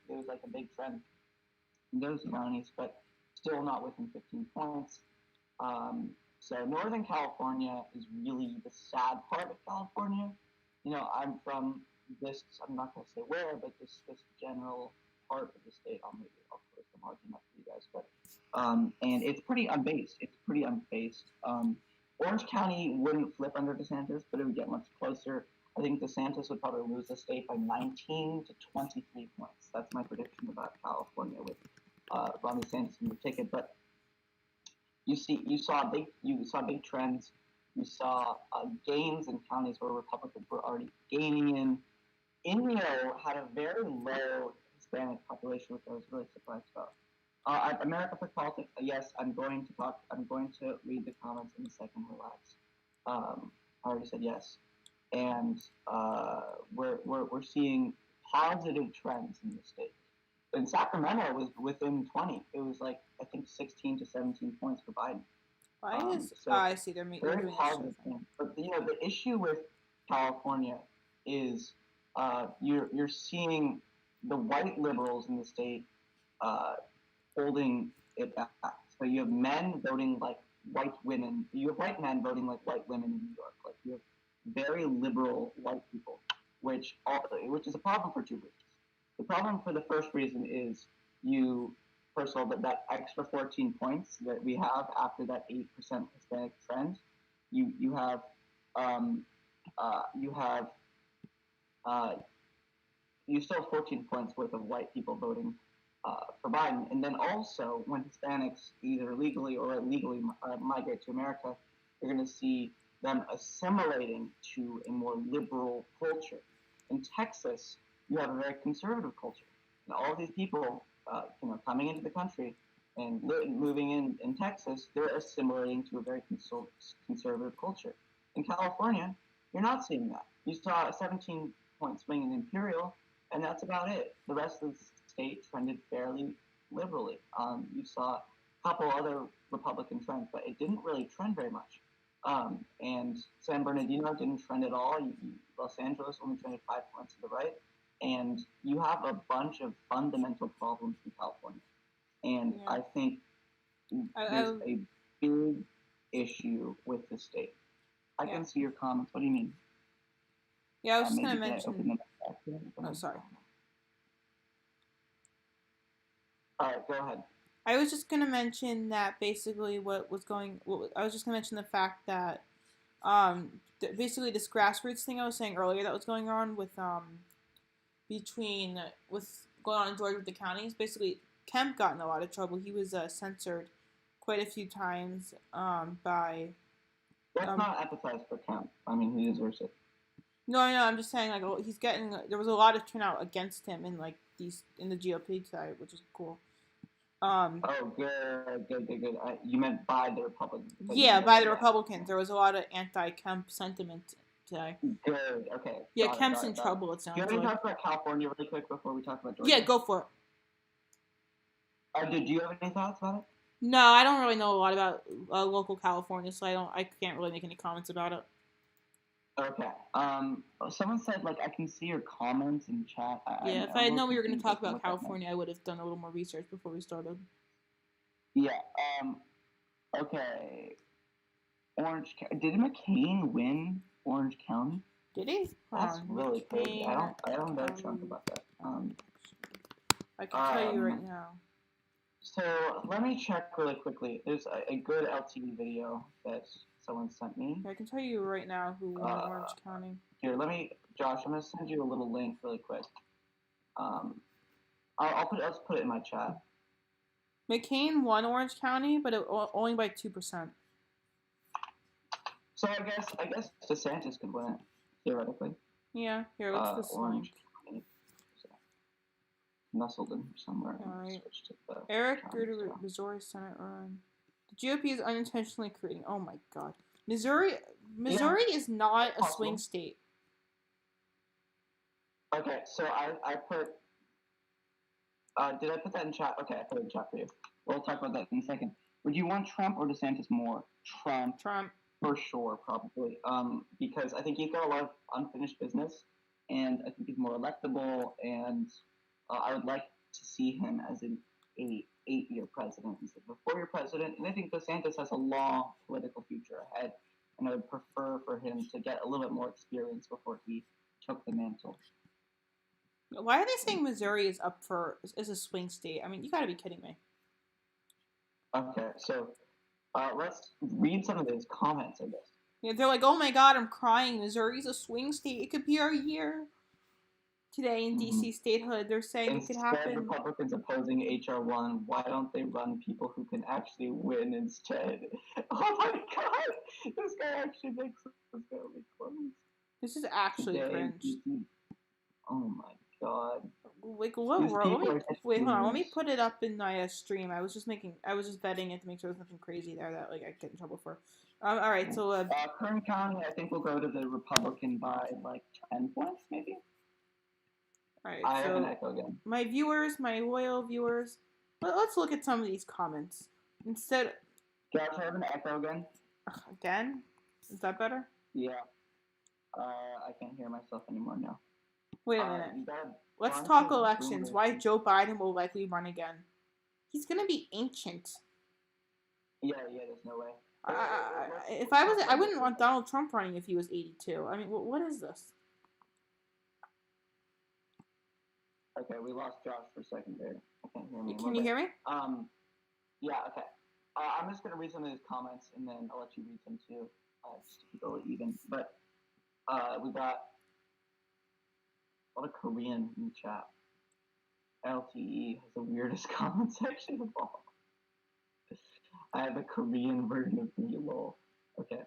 There was like a big trend in those counties, but still not within 15 points. So Northern California is really the sad part of California. You know, I'm from this, I'm not going to say where, but this general part of the state. I'll close the margin up for you guys. But and it's pretty unbased. Orange County wouldn't flip under DeSantis, but it would get much closer. I think DeSantis would probably lose the state by 19 to 23 points. That's my prediction about California with Ron DeSantis in the ticket. But you saw big trends. You saw gains in counties where Republicans were already gaining in. Indio had a very low Hispanic population, which I was really surprised about. America for Politics. Yes, I'm going to read the comments in a second. Relax. I already said yes, and we're seeing positive trends in the state. And Sacramento was within 20. It was like I think 16 to 17 points for Biden. I see. They're very positive thing. But the issue with California is you're seeing the white liberals in the state holding it back. So you have men voting like white women. You have white men voting like white women in New York. Like you have very liberal white people, which is a problem for two reasons. The problem for the first reason is first of all, that extra 14 points that we have after that 8% Hispanic trend, you still have 14 points worth of white people voting for Biden. And then also, when Hispanics either legally or illegally migrate to America, you're going to see them assimilating to a more liberal culture. In Texas, you have a very conservative culture. And all of these people, coming into the country and moving in Texas, they're assimilating to a very conservative culture. In California, you're not seeing that. You saw a 17-point swing in Imperial, and that's about it. The rest of the state trended fairly liberally. You saw a couple other Republican trends, but it didn't really trend very much. And San Bernardino didn't trend at all. Los Angeles only trended 5 points to the right. And you have a bunch of fundamental problems in California. And yeah. I think there's a big issue with the state. I can see your comments. What do you mean? Yeah, I was just going to mention... Oh, sorry. All right, go ahead. I was just going to mention that basically I was just going to mention the fact that basically this grassroots thing I was saying earlier that was going on with going on in Georgia with the counties. Basically, Kemp got in a lot of trouble. He was censored quite a few times by... Let's not empathize for Kemp. I mean, he deserves it. No, I'm just saying, like, he's getting... There was a lot of turnout against him in, like, in the GOP side, which is cool. Good. You meant by the Republicans. Yeah, by the Republicans. There was a lot of anti-Kemp sentiment today. Good, okay. Yeah, Kemp's in trouble, it sounds like. Do you want to talk about California really quick before we talk about Georgia? Yeah, go for it. Did you have any thoughts about it? No, I don't really know a lot about local California, so I can't really make any comments about it. Okay. Someone said, like, I can see your comments in chat. If I had known we were going to talk about California, I would have done a little more research before we started. Yeah. Okay. Did McCain win Orange County? Did he? That's really crazy. I don't know a chunk about that. I can tell you right now. So let me check really quickly. There's a good LTV video that someone sent me. I can tell you right now who won Orange County. Here, Josh, I'm gonna send you a little link really quick. I'll put it in my chat. McCain won Orange County, but only by 2%. So I guess DeSantis could win it theoretically. Yeah, here, what's this Orange link? Nestled in somewhere. Alright. Switch to the Eric times, Gruder, so. Missouri Senate run. The GOP is unintentionally creating. Oh my God, Missouri is not a Possible. swing state. Okay, so I put. Did I put that in chat? Okay, I put it in chat for you. We'll talk about that in a second. Would you want Trump or DeSantis more? Trump. Trump. For sure, probably. Because I think he's got a lot of unfinished business, and I think he's more electable, and I would like to see him as an 8-year president instead of a 4-year president. And I think DeSantis has a long political future ahead, and I would prefer for him to get a little bit more experience before he took the mantle. Why are they saying Missouri is up for is a swing state? I mean, you got to be kidding me. Okay, so let's read some of those comments, I guess. Yeah, they're like, "Oh my God, I'm crying. Missouri's a swing state. It could be our year." Today in DC statehood, they're saying it could happen. Instead, Republicans opposing HR 1, why don't they run people who can actually win instead? Oh my God! This guy actually makes this guy really close. This is actually Today, cringe. Oh my God. Like, what? Wait, hold on. Let me put it up in my stream. I was just vetting it to make sure there's nothing crazy there that like I get in trouble for. All right, so Kern County, I think will go to the Republican by like 10 points, maybe. All right, I have an echo again. My viewers, my loyal viewers, let's look at some of these comments instead. Josh, I have an echo again. Again? Is that better? Yeah. I can't hear myself anymore now. Wait a minute. Let's talk elections. Why Joe Biden will likely run again. He's going to be ancient. Yeah, there's no way. If I wouldn't want Donald Trump running if he was 82. I mean, what is this? Okay, we lost Josh for a second there. I can't hear me. Can you hear me? Yeah, okay. I'm just going to read some of these comments, and then I'll let you read them too, just to keep it even. But we got a lot of Korean in the chat. LTE has the weirdest comment section of all. I have the Korean version of me, lol. Okay.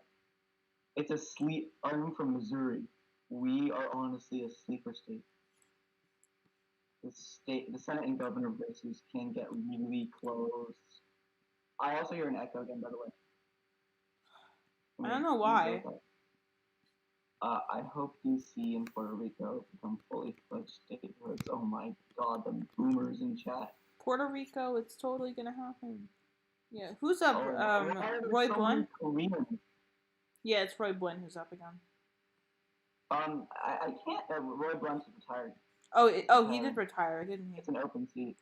It's a sleep. I'm from Missouri. We are honestly a sleeper state. The Senate and governor races can get really close. I also hear an echo again, by the way. I don't know why. I hope DC and Puerto Rico become fully fledged statehoods. Oh my God, the boomers in chat. Puerto Rico, it's totally gonna happen. Yeah, who's up? Roy Blunt. Yeah, it's Roy Blunt who's up again. I can't. Roy Blunt's retired. He did retire, didn't he? It's an open seat.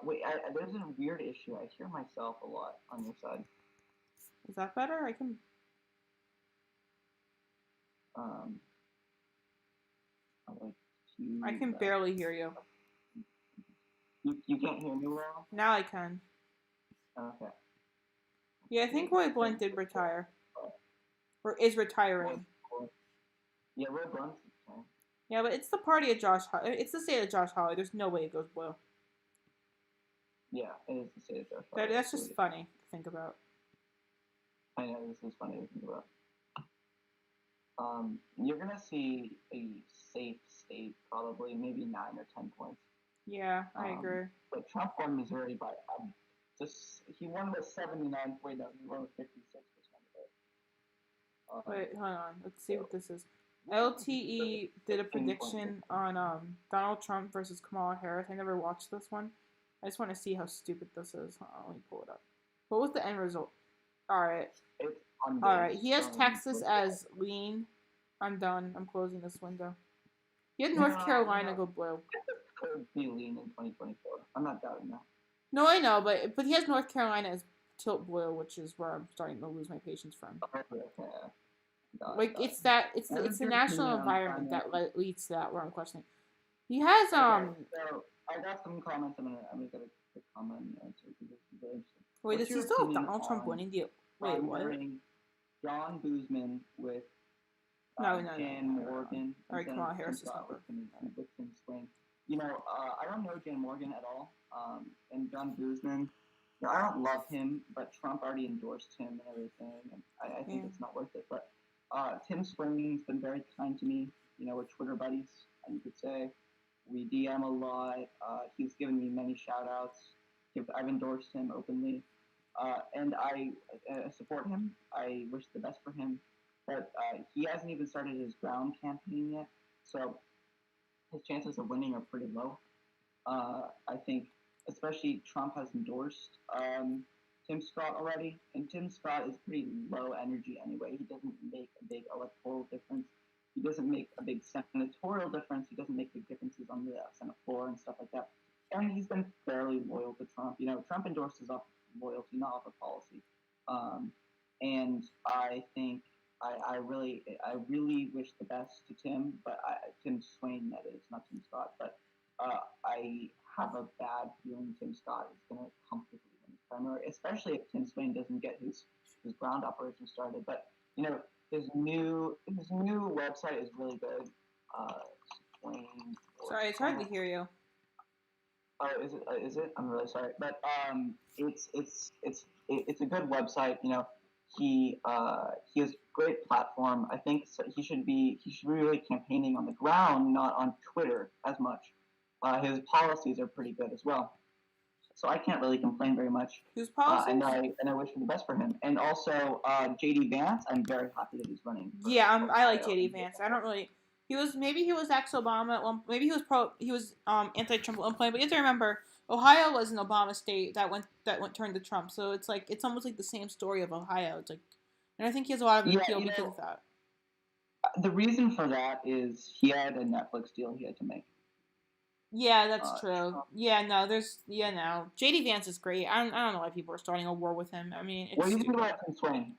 Wait, there's a weird issue. I hear myself a lot on your side. Is that better? I can. I can barely hear you. You can't hear me well? Now I can. Okay. Yeah, I think Roy Blunt did retire. Or is retiring. Yeah, Roy Blunt's retiring. Yeah, but it's the party of Josh Hawley. It's the state of Josh Hawley. There's no way it goes blue. Yeah, it is the state of Josh Hawley. That's just funny to think about. I know, this is funny to think about. You're going to see a safe state, probably, maybe 9 or 10 points. Yeah, I agree. But Trump won Missouri by he won with 79.9. He won with 56%. Wait, hold on. Let's see what this is. LTE did a prediction on Donald Trump versus Kamala Harris. I never watched this one. I just want to see how stupid this is. Let me pull it up. What was the end result? Alright. Alright, he has Texas as lean. I'm done. I'm closing this window. He had North Carolina go blue. Could be lean in 2024. I'm not doubting that. No, I know, but he has North Carolina as tilt blue, which is where I'm starting to lose my patience from. It's the national environment that leads to that where I'm questioning. He has So I got some comments. I'm gonna get a quick comment and answer because this is very interesting. Wait, does he still have Donald Trump winning the? Wait, what? John Boozman with Jan Morgan. All right, Kamala Harris is swing. You know, I don't know Jan Morgan at all. And John Boozman, I don't love him, but Trump already endorsed him and everything, and I think it's not worth it. But Tim Swain's been very kind to me. We're Twitter buddies, you could say. We DM a lot. He's given me many shout outs. I've endorsed him openly. And I support him. I wish the best for him. But he hasn't even started his ground campaign yet. So his chances of winning are pretty low. I think, especially Trump has endorsed Tim Scott already, and Tim Scott is pretty low energy anyway. He doesn't make a big electoral difference. He doesn't make a big senatorial difference. He doesn't make big differences on the Senate floor and stuff like that. And he's been fairly loyal to Trump. Trump endorses off loyalty, not off of policy. And I think I really wish the best to Tim, but Tim Swain, that is, not Tim Scott. But I have a bad feeling Tim Scott is going to comfortably win his primary, especially if Tim Swain doesn't get his ground operation started. But his new website is really good. Swain. Sorry, it's hard to hear you. Oh, is it? I'm really sorry, but it's a good website. He has a great platform. I think he should be really campaigning on the ground, not on Twitter as much. His policies are pretty good as well, so I can't really complain very much. Whose policies? And I wish for the best for him. And also J.D. Vance, I'm very happy that he's running. Yeah, I like J.D. Vance. I don't really. He was ex-Obama at one. Maybe he was anti-Trump at one point. But you have to remember, Ohio was an Obama state that went turned to Trump. So it's almost like the same story of Ohio. It's and I think he has a lot of appeal because of that. The reason for that is he had a Netflix deal he had to make. Yeah, that's true. No. J.D. Vance is great. I don't know why people are starting a war with him. I mean, it's what do you think about Tim Swain?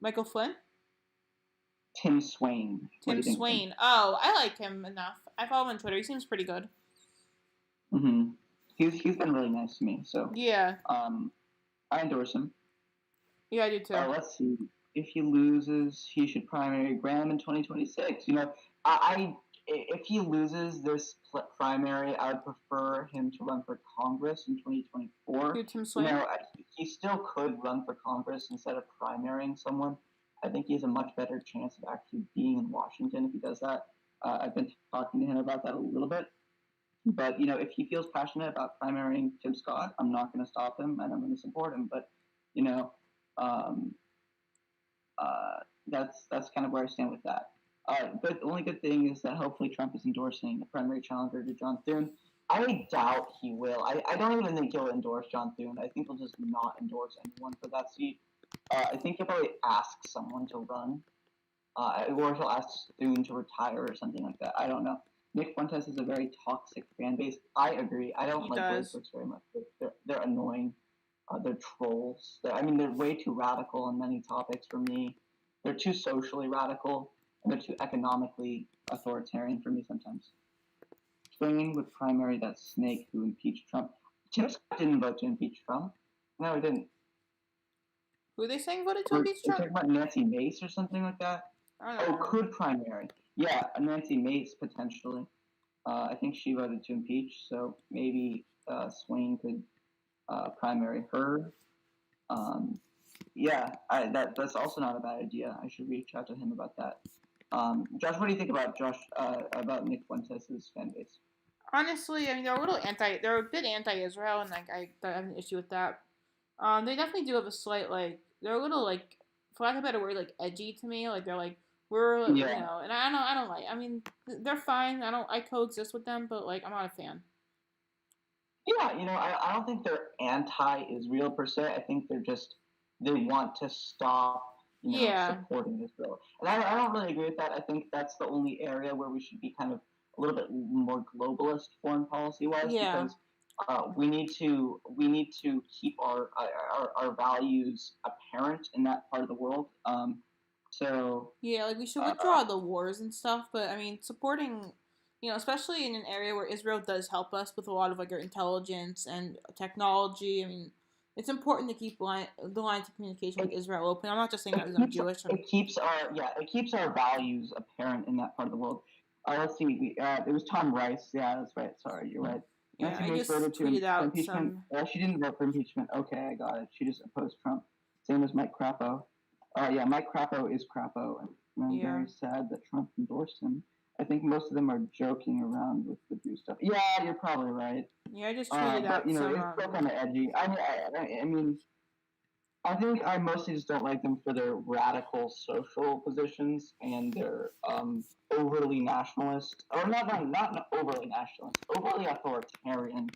Michael Flynn? Tim Swain. Tim Swain. Oh, I like him enough. I follow him on Twitter. He seems pretty good. Mm-hmm. He's been really nice to me. So yeah. I endorse him. Yeah, I do too. Let's see. If he loses, he should primary Graham in 2026. If he loses this primary, I would prefer him to run for Congress in 2024. Tim Swain? He still could run for Congress instead of primarying someone. I think he has a much better chance of actually being in Washington if he does that. I've been talking to him about that a little bit. But, if he feels passionate about primarying Tim Scott, I'm not going to stop him and I'm going to support him. But, that's kind of where I stand with that. But the only good thing is that hopefully Trump is endorsing the primary challenger to John Thune. I doubt he will. I don't even think he'll endorse John Thune. I think he'll just not endorse anyone for that seat. I think he'll probably ask someone to run, or he'll ask Thune to retire or something like that. I don't know. Nick Fuentes is a very toxic fan base. I agree. I don't like Blazers very much. They're annoying. They're trolls. They're way too radical on many topics for me. They're too socially radical, and they're too economically authoritarian for me sometimes. Swain would primary that snake who impeached Trump. Tim Scott didn't vote to impeach Trump. No, he didn't. Who are they saying voted to impeach Trump? Talking about Nancy Mace or something like that? Could primary. Yeah, Nancy Mace potentially. I think she voted to impeach, so maybe Swain could primary her. That's also not a bad idea. I should reach out to him about that. Josh, what do you think about about Nick Fuentes' fan base? Honestly, they're a bit anti-Israel, and I have an issue with that. They definitely do have a slight they're a little for lack of a better word, edgy to me. They're and I don't like. They're fine. I coexist with them, but I'm not a fan. Yeah, I don't think they're anti-Israel per se. I think they want to stop, supporting Israel. And I don't really agree with that. I think that's the only area where we should be kind of a little bit more globalist foreign policy-wise, because we need to keep our values apparent in that part of the world. We should withdraw the wars and stuff, but supporting, especially in an area where Israel does help us with a lot of our intelligence and technology. It's important to keep the lines of communication with Israel open. I'm not just saying that because I'm Jewish. It keeps our values apparent in that part of the world. Let's see. It was Tom Rice. Yeah, that's right. Sorry, you're right. Yeah, I just tweeted out impeachment. Well, she didn't vote for impeachment. Okay, I got it. She just opposed Trump. Same as Mike Crapo. Yeah, Mike Crapo is Crapo, and I'm very sad that Trump endorsed him. I think most of them are joking around with the Jew stuff. Yeah, you're probably right. Yeah, I just tweeted out but, some. it's still kind of edgy. I think I mostly just don't like them for their radical social positions and their overly nationalist, or not overly nationalist, overly authoritarian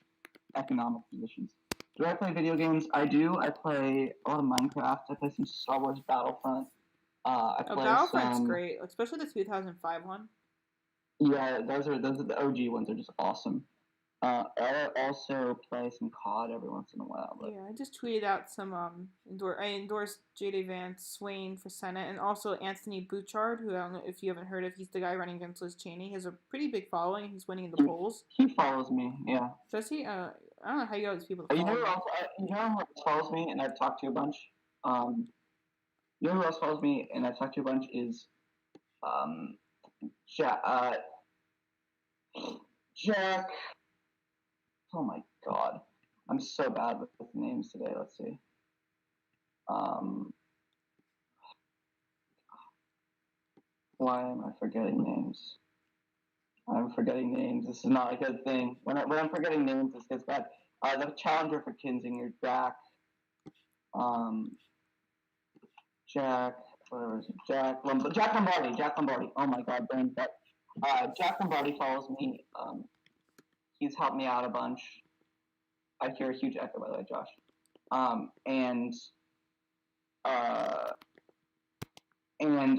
economic positions. Do I play video games? I do. I play a lot of Minecraft. I play some Star Wars Battlefront. I play Battlefront's great, especially the 2005 one. Yeah, those are the OG ones. Are just awesome. I also play some COD every once in a while. But... Yeah, I just tweeted out some I endorsed J.D. Vance Swain for Senate, and also Anthony Bouchard, who I don't know if you haven't heard of. He's the guy running against Liz Cheney. He has a pretty big following. He's winning in the polls. He follows me. Yeah. Does he? I don't know how you got these people to follow me. You know who else follows me, and I've talked to a bunch. You know who else follows me, and I've talked to a bunch is Jack. Oh my god. I'm so bad with names today. Let's see. Why am I forgetting names? I'm forgetting names. This is not a good thing. When I'm forgetting names, this gets bad. The challenger for Kinzinger, Jack. Whatever is it? Jack Lombardi. Oh my god, brain fart. Jack Lombardi follows me. He's helped me out a bunch. I hear a huge echo, by the way, Josh. And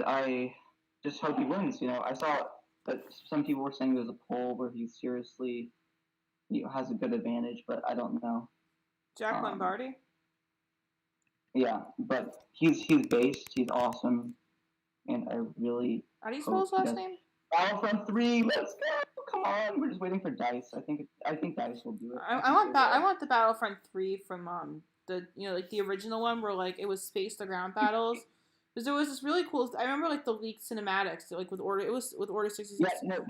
I just hope he wins. I saw that some people were saying there's a poll where he seriously, has a good advantage, but I don't know. Jack Lombardi? Yeah, but he's based. He's awesome, and I really. How do you spell his last name? Battlefront 3. Let's go! Come on, we're just waiting for Dice. I think Dice will do it. I want the Battlefront 3 from the the original one where it was space to ground battles. Because there was this really cool. I remember the leaked cinematics with Order. It was with Order 66. Yeah, no,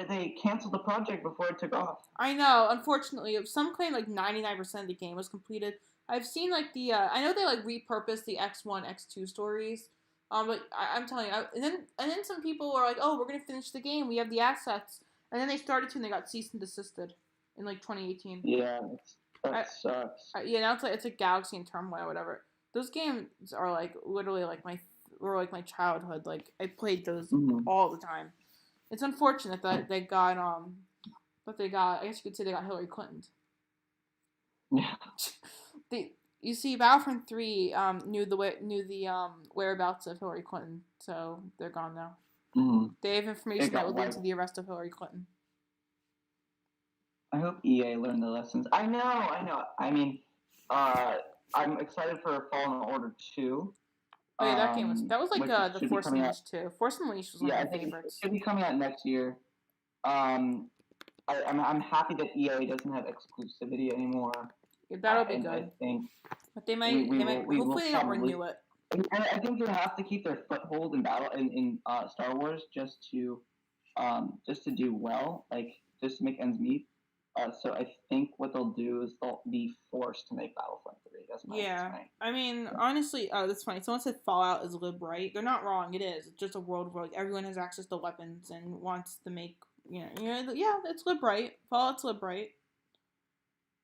they canceled the project before it took off. I know. Unfortunately, some claim 99% of the game was completed. I've seen the I know they repurposed the X1, X2 stories. But I'm telling you, and then some people were like, "Oh, we're gonna finish the game. We have the assets." And then they started to, and they got cease and desisted in 2018. Yeah, that sucks. Now it's like Galaxy and Turmoil or whatever. Those games are literally my childhood. I played those all the time. It's unfortunate that they got I guess you could say they got Hillary Clinton. Yeah. You see, Battlefront 3 knew the whereabouts of Hillary Clinton, so they're gone now. Mm-hmm. They have information that would lead to the arrest of Hillary Clinton. I hope EA learned the lessons. I know. I mean, I'm excited for Fallen Order 2. Oh yeah, that was the Force Unleashed 2. Force Unleashed was one of my favorites. It should be coming out next year. I'm happy that EA doesn't have exclusivity anymore. Yeah, that'll be good. I think, but they might. Hopefully, they don't renew it. I think they have to keep their foothold in Star Wars just to do well, just to make ends meet. So I think what they'll do is they'll be forced to make Battlefront 3. That's my estimate. I mean, honestly, that's funny. Someone said Fallout is lib right. They're not wrong. It is. It's just a world where everyone has access to weapons and wants to make it's lib right. Fallout's lib right.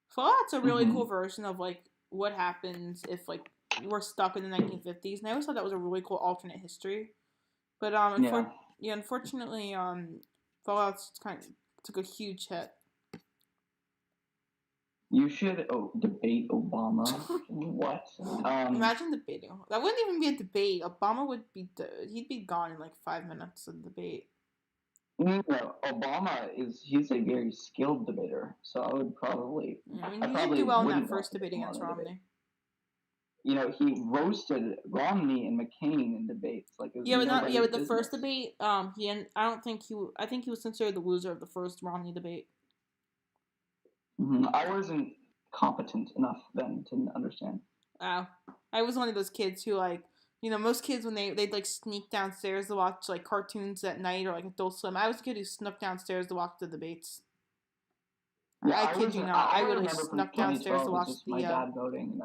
Fallout's a really cool version of what happens if we're stuck in the 1950s, and I always thought that was a really cool alternate history. But unfortunately, Fallout's kind of took a huge hit. You should debate Obama. What? Imagine debating. That wouldn't even be a debate. Obama would be he'd be gone in 5 minutes of the debate. No, Obama he's a very skilled debater, so I would probably. Yeah, he did do well in that first debate against Romney. He roasted Romney and McCain in debates. With the first debate, I think he was considered the loser of the first Romney debate. Mm-hmm. I wasn't competent enough then to understand. Wow, I was one of those kids who most kids when they'd sneak downstairs to watch cartoons at night or Adult Swim. I was a kid who snuck downstairs to watch the debates. Yeah, I kid you not. I literally snuck downstairs to watch the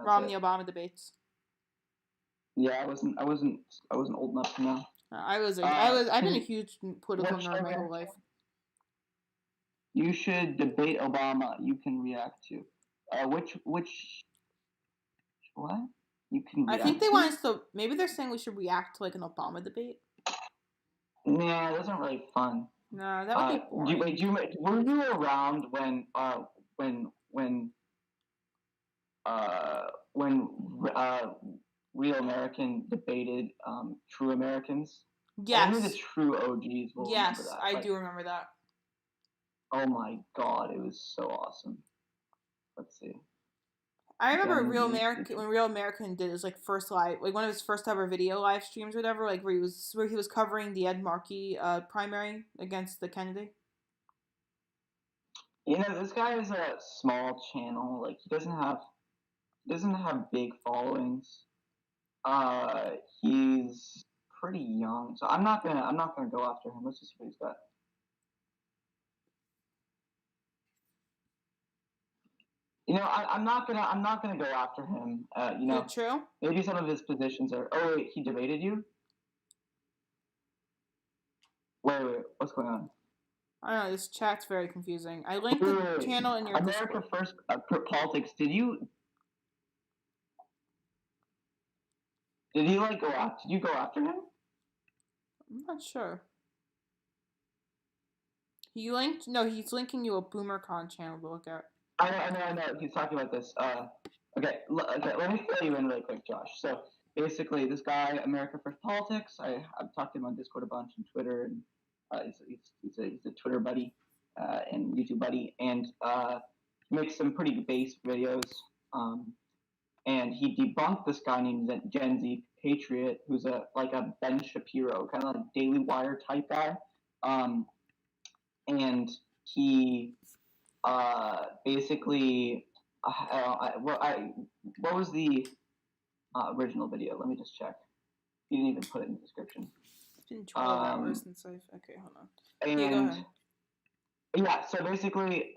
Romney-Obama debates. Yeah, I wasn't old enough to know. I've been a huge political nerd my whole life. You should debate Obama. You can react to. Which what? You can I react think they to? want us to. Maybe they're saying we should react to like an Obama debate. Nah, those aren't really fun. Nah, that would be boring. Were you around when Real American debated True Americans? Yes. Only the true OGs will remember that. I do remember that. Oh my god, it was so awesome. Let's see. I remember when Real American did his like first live, like one of his first ever video live streams or whatever, like where he was covering the Ed Markey primary against the Kennedy. You know, this guy is a small channel. Like he doesn't have big followings. He's pretty young, so I'm not gonna go after him. Let's just see what he's got. You know, I'm not gonna go after him. You know, true. Maybe some of his positions are. Oh wait, he debated you. Wait, what's going on? I don't know. This chat's very confusing. I linked the channel in your America First Politics. Did you like go after? Did you go after him? I'm not sure. He linked. No, he's linking you a BoomerCon channel to look at. I know. He's talking about this. Okay, let me fill you in really quick, Josh. So basically, this guy, America First Politics, I've talked to him on Discord a bunch and Twitter, and he's a Twitter buddy and YouTube buddy, and he makes some pretty base videos. And he debunked this guy named Gen Z Patriot, who's like a Ben Shapiro, kind of like Daily Wire type guy. And he basically, what was the original video? Let me just check. He didn't even put it in the description. It's been 12 hours since I've. Okay, hold on. And yeah, go ahead. Yeah, so basically,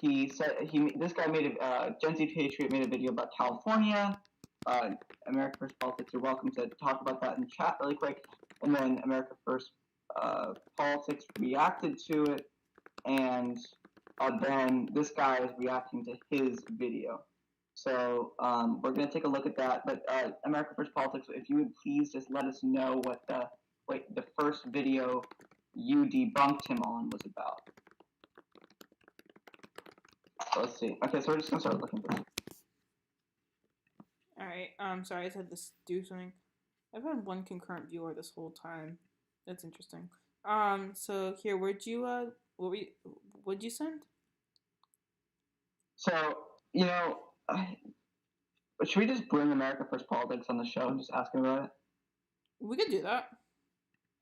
he said this guy made Gen Z Patriot made a video about California. America First Politics, you're welcome to talk about that in chat really quick. And then America First Politics reacted to it, and then this guy is reacting to his video. So we're going to take a look at that. But America First Politics, if you would please just let us know what the first video you debunked him on was about. So let's see. Okay, so we're just going to start looking for this. Alright, sorry, I just had to do something. I've had one concurrent viewer this whole time. That's interesting. So here, what'd you send? So, you know, should we just bring America First Politics on the show and just ask him about it? We could do that.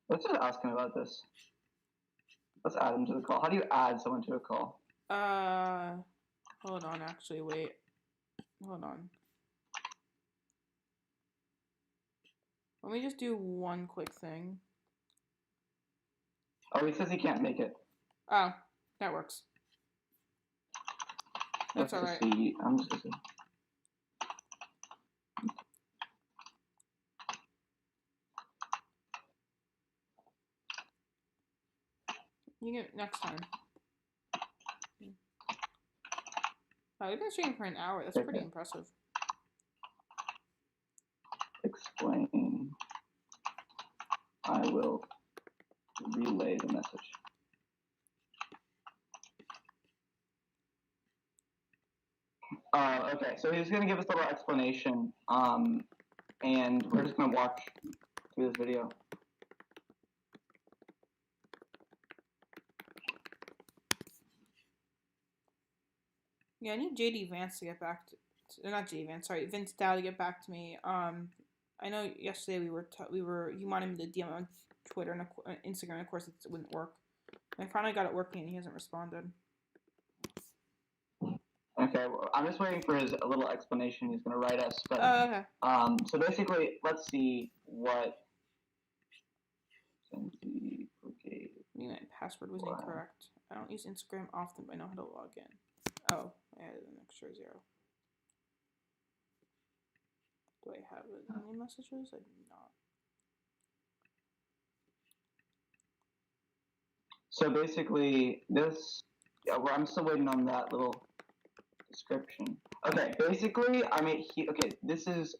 Let's just ask him about this. Let's add him to the call. How do you add someone to a call? Hold on, actually, wait. Hold on. Let me just do one quick thing. Oh, he says he can't make it. Oh, that works. That's alright. I'm just gonna see. You get it next time. Wow, we've been streaming for an hour. That's pretty impressive. Explain. I will relay the message. Okay, so he's going to give us a little explanation, and we're just going to watch through this video. Yeah, I need JD Vance to get back to, not JD Vance, sorry, Vince Dow to get back to me. I know yesterday he wanted me to DM on Twitter and Instagram. Of course, it wouldn't work. And I finally got it working, and he hasn't responded. Okay, well, I'm just waiting for his little explanation he's going to write us. But, okay. So basically, let's see what. Maybe my password was incorrect. I don't use Instagram often, but I know how to log in. Oh, I added an extra 0. Do I have it? Any messages? I do not. So basically, this. Yeah, well, I'm still waiting on that little description. Okay, basically, okay, this is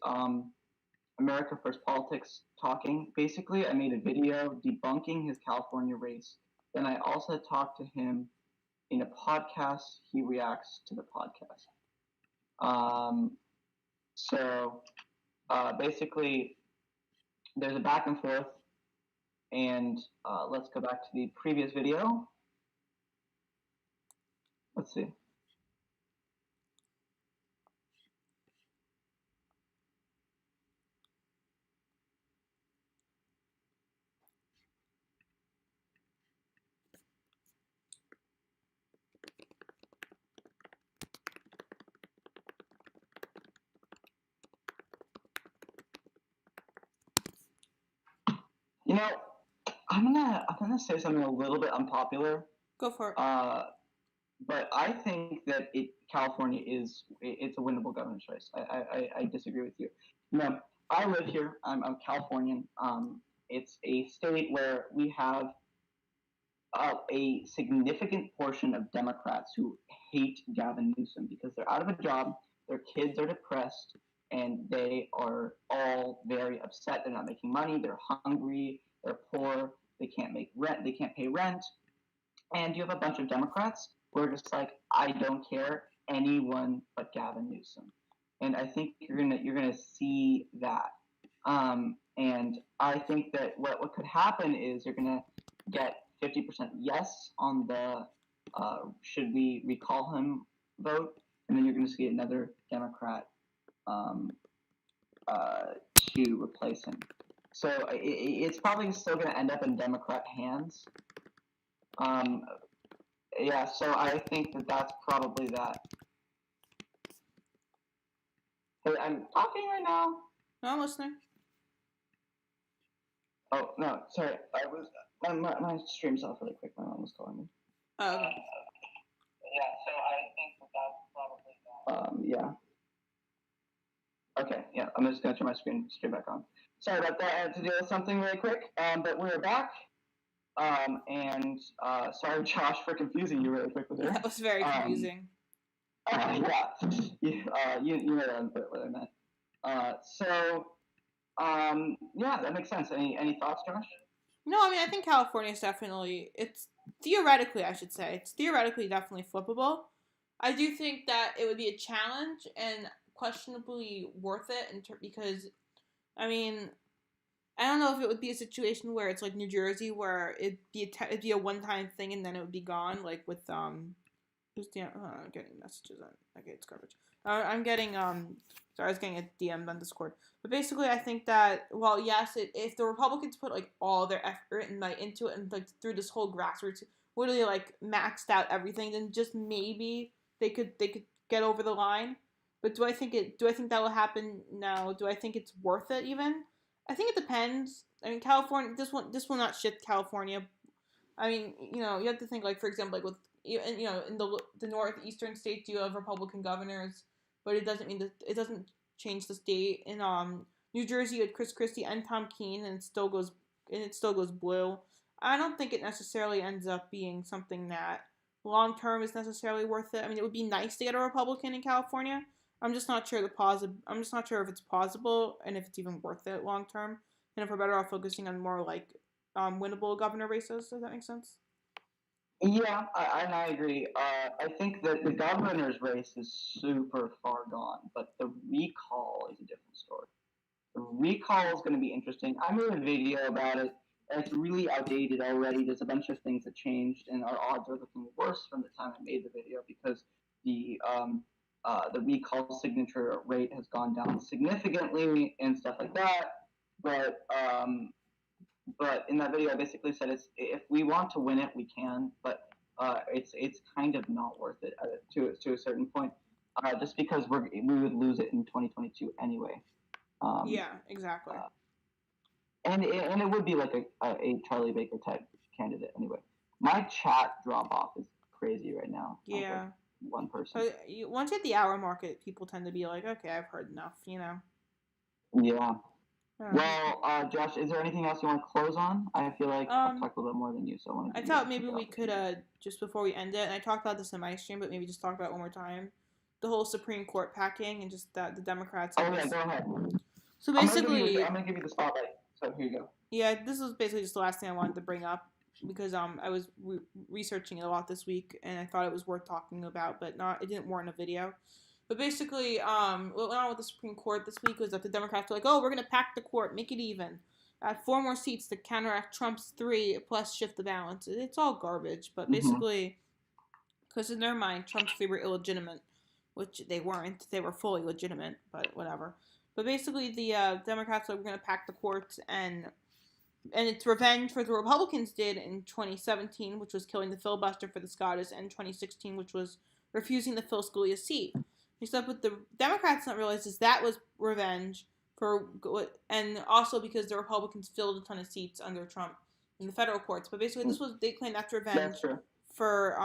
America First Politics talking. Basically, I made a video debunking his California race. Then I also talked to him in a podcast. He reacts to the podcast. So basically, there's a back and forth. And let's go back to the previous video. Let's see. You know, I'm gonna say something a little bit unpopular. Go for it. But I think that California it's a winnable governor's race. I disagree with you. No, I live here. I'm Californian. It's a state where we have a significant portion of Democrats who hate Gavin Newsom because they're out of a job, their kids are depressed, and they are all very upset. They're not making money. They're hungry. They're poor. They can't make rent. They can't pay rent. And you have a bunch of Democrats who are just like, I don't care, anyone but Gavin Newsom. And I think you're gonna see that. And I think that what could happen is you're gonna get 50% yes on the should we recall him vote, and then you're gonna see another Democrat to replace him. So it's probably still gonna end up in Democrat hands. Yeah, so I think that's probably that. Hey, I'm talking right now. No, I'm listening. Oh, no, sorry. My stream's off really quick. My mom was calling me. Oh, okay. Yeah, so I think that's probably that. Yeah. Okay, yeah, I'm just going to turn my screen back on. Sorry about that. I had to deal with something really quick, but we're back. And sorry, Josh, for confusing you really quick with her. That was very confusing. Yeah, you know what I meant. Yeah, that makes sense. Any thoughts, Josh? No, I mean, I think California is definitely, it's theoretically, I should say, it's theoretically definitely flippable. I do think that it would be a challenge and questionably worth it because, I mean, I don't know if it would be a situation where it's like New Jersey, where it'd be a one-time thing and then it would be gone, like with I'm getting messages on. Okay, it's garbage. I'm getting sorry, I was getting a DM on Discord. But basically, I think that yes, if the Republicans put like all their effort and like into it and like through this whole grassroots, literally like maxed out everything, then just maybe they could get over the line. But do I think that will happen? No. Do I think it's worth it even? I think it depends. I mean, California. This will not shift California. I mean, you have to think like, for example, like with in the northeastern states, you have Republican governors, but it doesn't mean that it doesn't change the state. In New Jersey, you had Chris Christie and Tom Keene, and it still goes blue. I don't think it necessarily ends up being something that long term is necessarily worth it. I mean, it would be nice to get a Republican in California. I'm just not sure I'm just not sure if it's possible and if it's even worth it long term. And if we're better off focusing on more like winnable governor races. Does that make sense? Yeah, I agree. I think that the governor's race is super far gone, but the recall is a different story. The recall is going to be interesting. I made a video about it, and it's really outdated already. There's a bunch of things that changed, and our odds are looking worse from the time I made the video because the recall signature rate has gone down significantly and stuff like that. But in that video, I basically said if we want to win it, we can, but it's kind of not worth it to a certain point, just because we would lose it in 2022 anyway. Yeah, exactly. And it would be like a Charlie Baker type candidate anyway. My chat drop off is crazy right now. Yeah. Like one person. Once you hit the hour market, people tend to be like, okay, I've heard enough, Yeah. Well, Josh, is there anything else you want to close on? I feel like I've talked a little bit more than you, so I want to. I thought maybe we could just before we end it, and I talked about this in my stream, but maybe just talk about it one more time. The whole Supreme Court packing and just that the Democrats. Oh yeah, go ahead. So basically, I'm gonna give you the spotlight. So here you go. Yeah, this is basically just the last thing I wanted to bring up because I was researching it a lot this week and I thought it was worth talking about, but it didn't warrant a video. But basically, what went on with the Supreme Court this week was that the Democrats were like, "Oh, we're gonna pack the court, make it even, add 4 more seats to counteract Trump's 3, plus shift the balance." It's all garbage, but basically, because in their mind, Trump's 3 were illegitimate, which they weren't. They were fully legitimate, but whatever. But basically, the Democrats are going to pack the courts, and it's revenge for what the Republicans did in 2017, which was killing the filibuster for the Scottish, and 2016, which was refusing to fill Scalia's seat. Except what the Democrats don't realize is that was revenge for, and also because the Republicans filled a ton of seats under Trump in the federal courts. But basically, they claim that's revenge for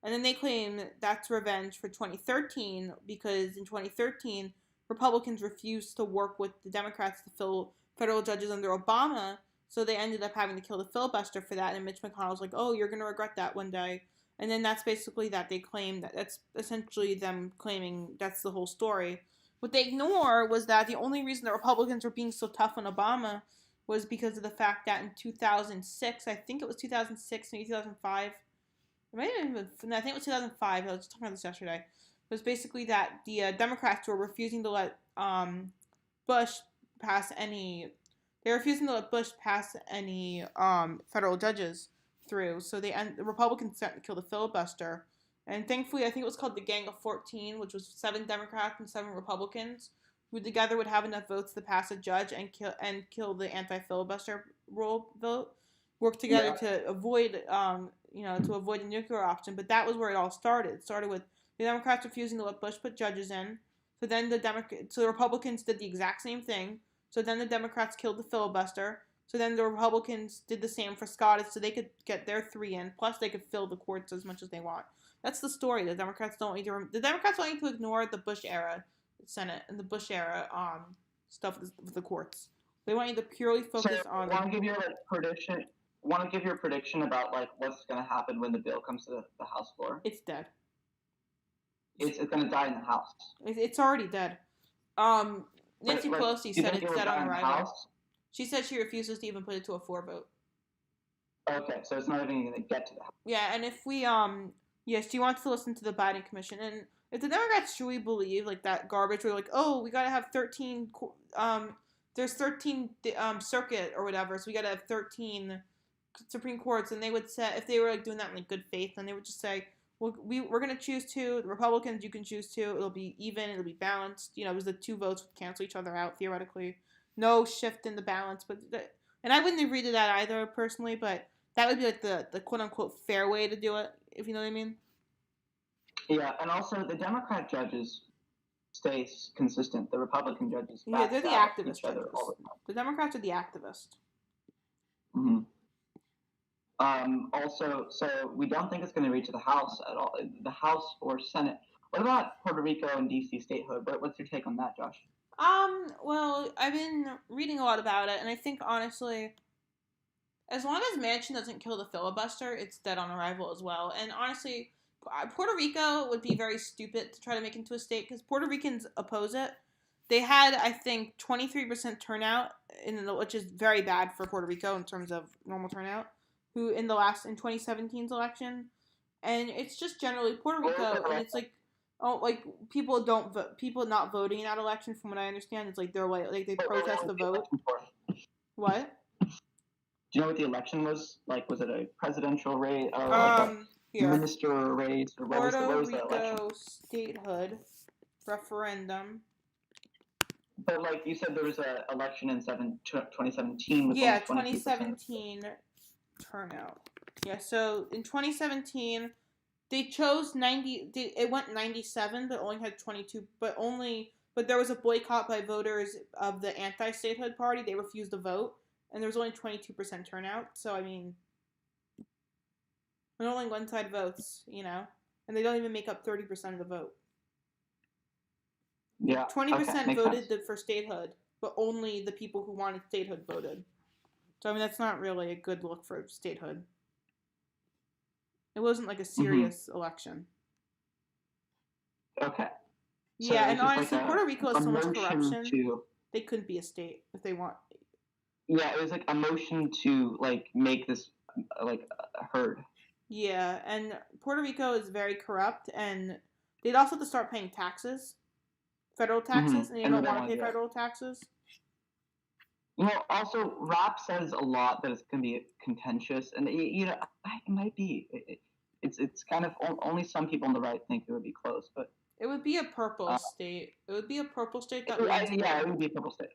and then they claim that's revenge for 2013 because in 2013 Republicans refused to work with the Democrats to fill federal judges under Obama, so they ended up having to kill the filibuster for that. And Mitch McConnell's like, "Oh, you're gonna regret that one day." And then that's basically that they claim that's essentially them claiming that's the whole story. What they ignore was that the only reason the Republicans were being so tough on Obama was because of the fact that in 2006, I think it was 2006, maybe 2005, I think it was 2005. I was talking about this yesterday. It was basically that the Democrats were refusing to let Bush pass any. They were refusing to let Bush pass any federal judges through. So the Republicans set to kill the filibuster, and thankfully, I think it was called the Gang of 14, which was 7 Democrats and 7 Republicans, who together would have enough votes to pass a judge and kill the anti-filibuster rule vote. Work together to avoid to avoid the nuclear option. But that was where it all started. It started with the Democrats refusing to let Bush put judges in. So then the Republicans did the exact same thing. So then the Democrats killed the filibuster. So then the Republicans did the same for Scottish, so they could get their 3 in. Plus, they could fill the courts as much as they want. That's the story. The Democrats don't need to ignore the Bush era Senate and the Bush era stuff with the courts. They want you to purely focus on. Want to give your prediction? Want to give your prediction about what's going to happen when the bill comes to the House floor? It's dead. It's going to die in the House. It's already dead. Nancy Pelosi said it's dead on arrival. She said she refuses to even put it to a 4 vote. Okay, so it's not even going to get to the House. Yeah, and if we she wants to listen to the Biden commission, and if the Democrats truly believe that garbage, where oh, we got to have 13 there's 13 circuit or whatever, so we got to have 13 Supreme Courts, and they would say, if they were doing that in good faith, then they would just say, well, we're going to choose 2. The Republicans, you can choose 2. It'll be even. It'll be balanced. It was the 2 votes would cancel each other out theoretically. No shift in the balance, and I wouldn't agree to that either personally, but that would be the quote unquote fair way to do it, if you know what I mean. Yeah, and also the Democrat judges stay consistent. The Republican judges, they're the activist judges. The Democrats are the activists. Mm-hmm. Also, so we don't think it's going to reach the House at all, the House or Senate. What about Puerto Rico and DC statehood? What's your take on that, Josh? Well, I've been reading a lot about it, and I think, honestly, as long as Manchin doesn't kill the filibuster, it's dead on arrival as well. And honestly, Puerto Rico would be very stupid to try to make into a state, because Puerto Ricans oppose it. They had, I think, 23% turnout, which is very bad for Puerto Rico in terms of normal turnout, in 2017's election. And it's just generally Puerto Rico, and it's people don't vote, people not voting in that election, from what I understand, it's they protest the vote. What? Do you know what the election was? Was it a presidential race or a minister race, or what was the election? Statehood referendum. But you said there was an election in 2017. 2017 turnout. Yeah, so in 2017. They chose 90. It went 97, but only had 22. But there was a boycott by voters of the anti-statehood party. They refused to vote, and there was only 22% turnout. So I mean, when only one side votes, and they don't even make up 30% of the vote. Yeah. 20% makes voted sense. for statehood, but only the people who wanted statehood voted. So I mean, that's not really a good look for statehood. It wasn't like a serious election. Okay. So Yeah, it's and just honestly, like Puerto Rico has so much corruption. to. They couldn't be a state if they want. Yeah, it was like a motion to like make this like heard. Yeah, and Puerto Rico is very corrupt, and they'd also have to start paying taxes, federal taxes, and they don't want to pay federal taxes. You know, also, rap says a lot that it's going to be contentious, and you know, it might be. It's kind of only some people on the right think it would be close, but it would be a purple state. It would be a purple state that it would be a purple state.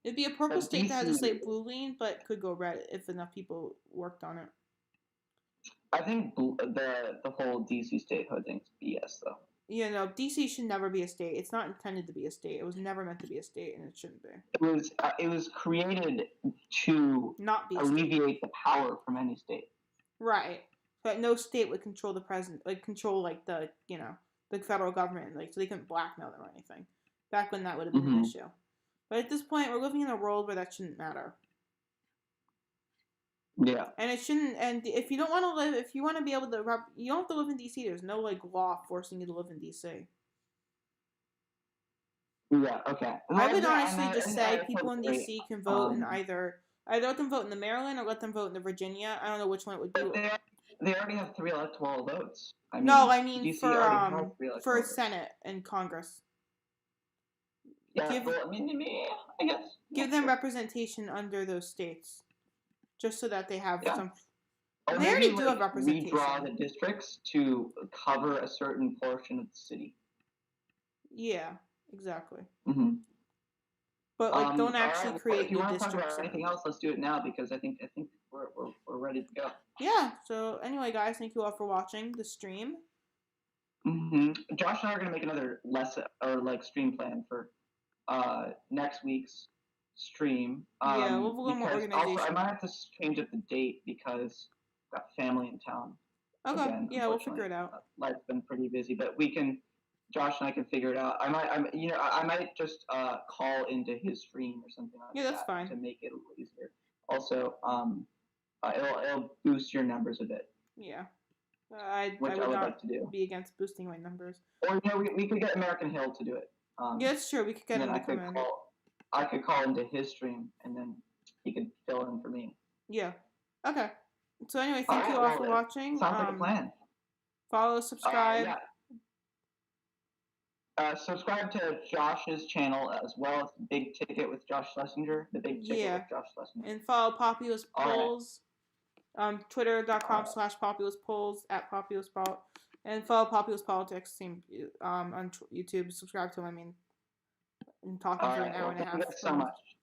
It'd be a purple state that has a slight blue lean, but could go red if enough people worked on it. I think the whole DC statehood thing's BS, though. Yeah, no, DC should never be a state. It's not intended to be a state. It was never meant to be a state, and it shouldn't be. It was created to not be alleviate the power from any state. Right, but no state would control the president, like control like the the federal government, like so they couldn't blackmail them or anything. Back when that would have been an issue, but at this point, we're living in a world where that shouldn't matter. Yeah. And it shouldn't. And if you don't want to live, if you want to be able to, you don't have to live in DC. There's no like law forcing you to live in DC. Yeah. Okay. I would honestly just say people in DC can vote in either let them vote in the Maryland or let them vote in the Virginia. I don't know which one it would be. They already have 3 electoral votes. I mean DC for Senate and Congress. Yeah. I guess. Give them representation under those states. Just so that they have some. Or they already do have representation. Redraw the districts to cover a certain portion of the city. Yeah, exactly. Mm-hmm. But like, don't actually create new districts. If you want to talk about anything else, let's do it now because I think we're ready to go. Yeah. So anyway, guys, thank you all for watching the stream. Josh and I are gonna make another lesson or like stream plan for next week's stream. Yeah, we'll have a little more organization. Also, I might have to change up the date because I've got family in town. Okay. Again, yeah, we'll figure it out. Life's been pretty busy, but Josh and I can figure it out. I might just call into his stream or something like that. Yeah, that's fine. To make it a little easier. Also, it'll boost your numbers a bit. Yeah. I would not like to do. Be against boosting my numbers. Or we could get American Hill to do it. Yeah, that's true. We could get him to come in. I could call into his stream, and then he could fill in for me. Yeah. Okay. So anyway, thank you all for watching. Sounds like a plan. Follow, subscribe. Subscribe to Josh's channel as well as Big Ticket with Josh Schlesinger. The Big Ticket with Josh Schlesinger. And follow Populist Polls. Twitter.com/populistpolls @populistpol. And follow Populist Politics on YouTube. Subscribe to him. I mean, I'm talking for an hour and a half. Thank you so much.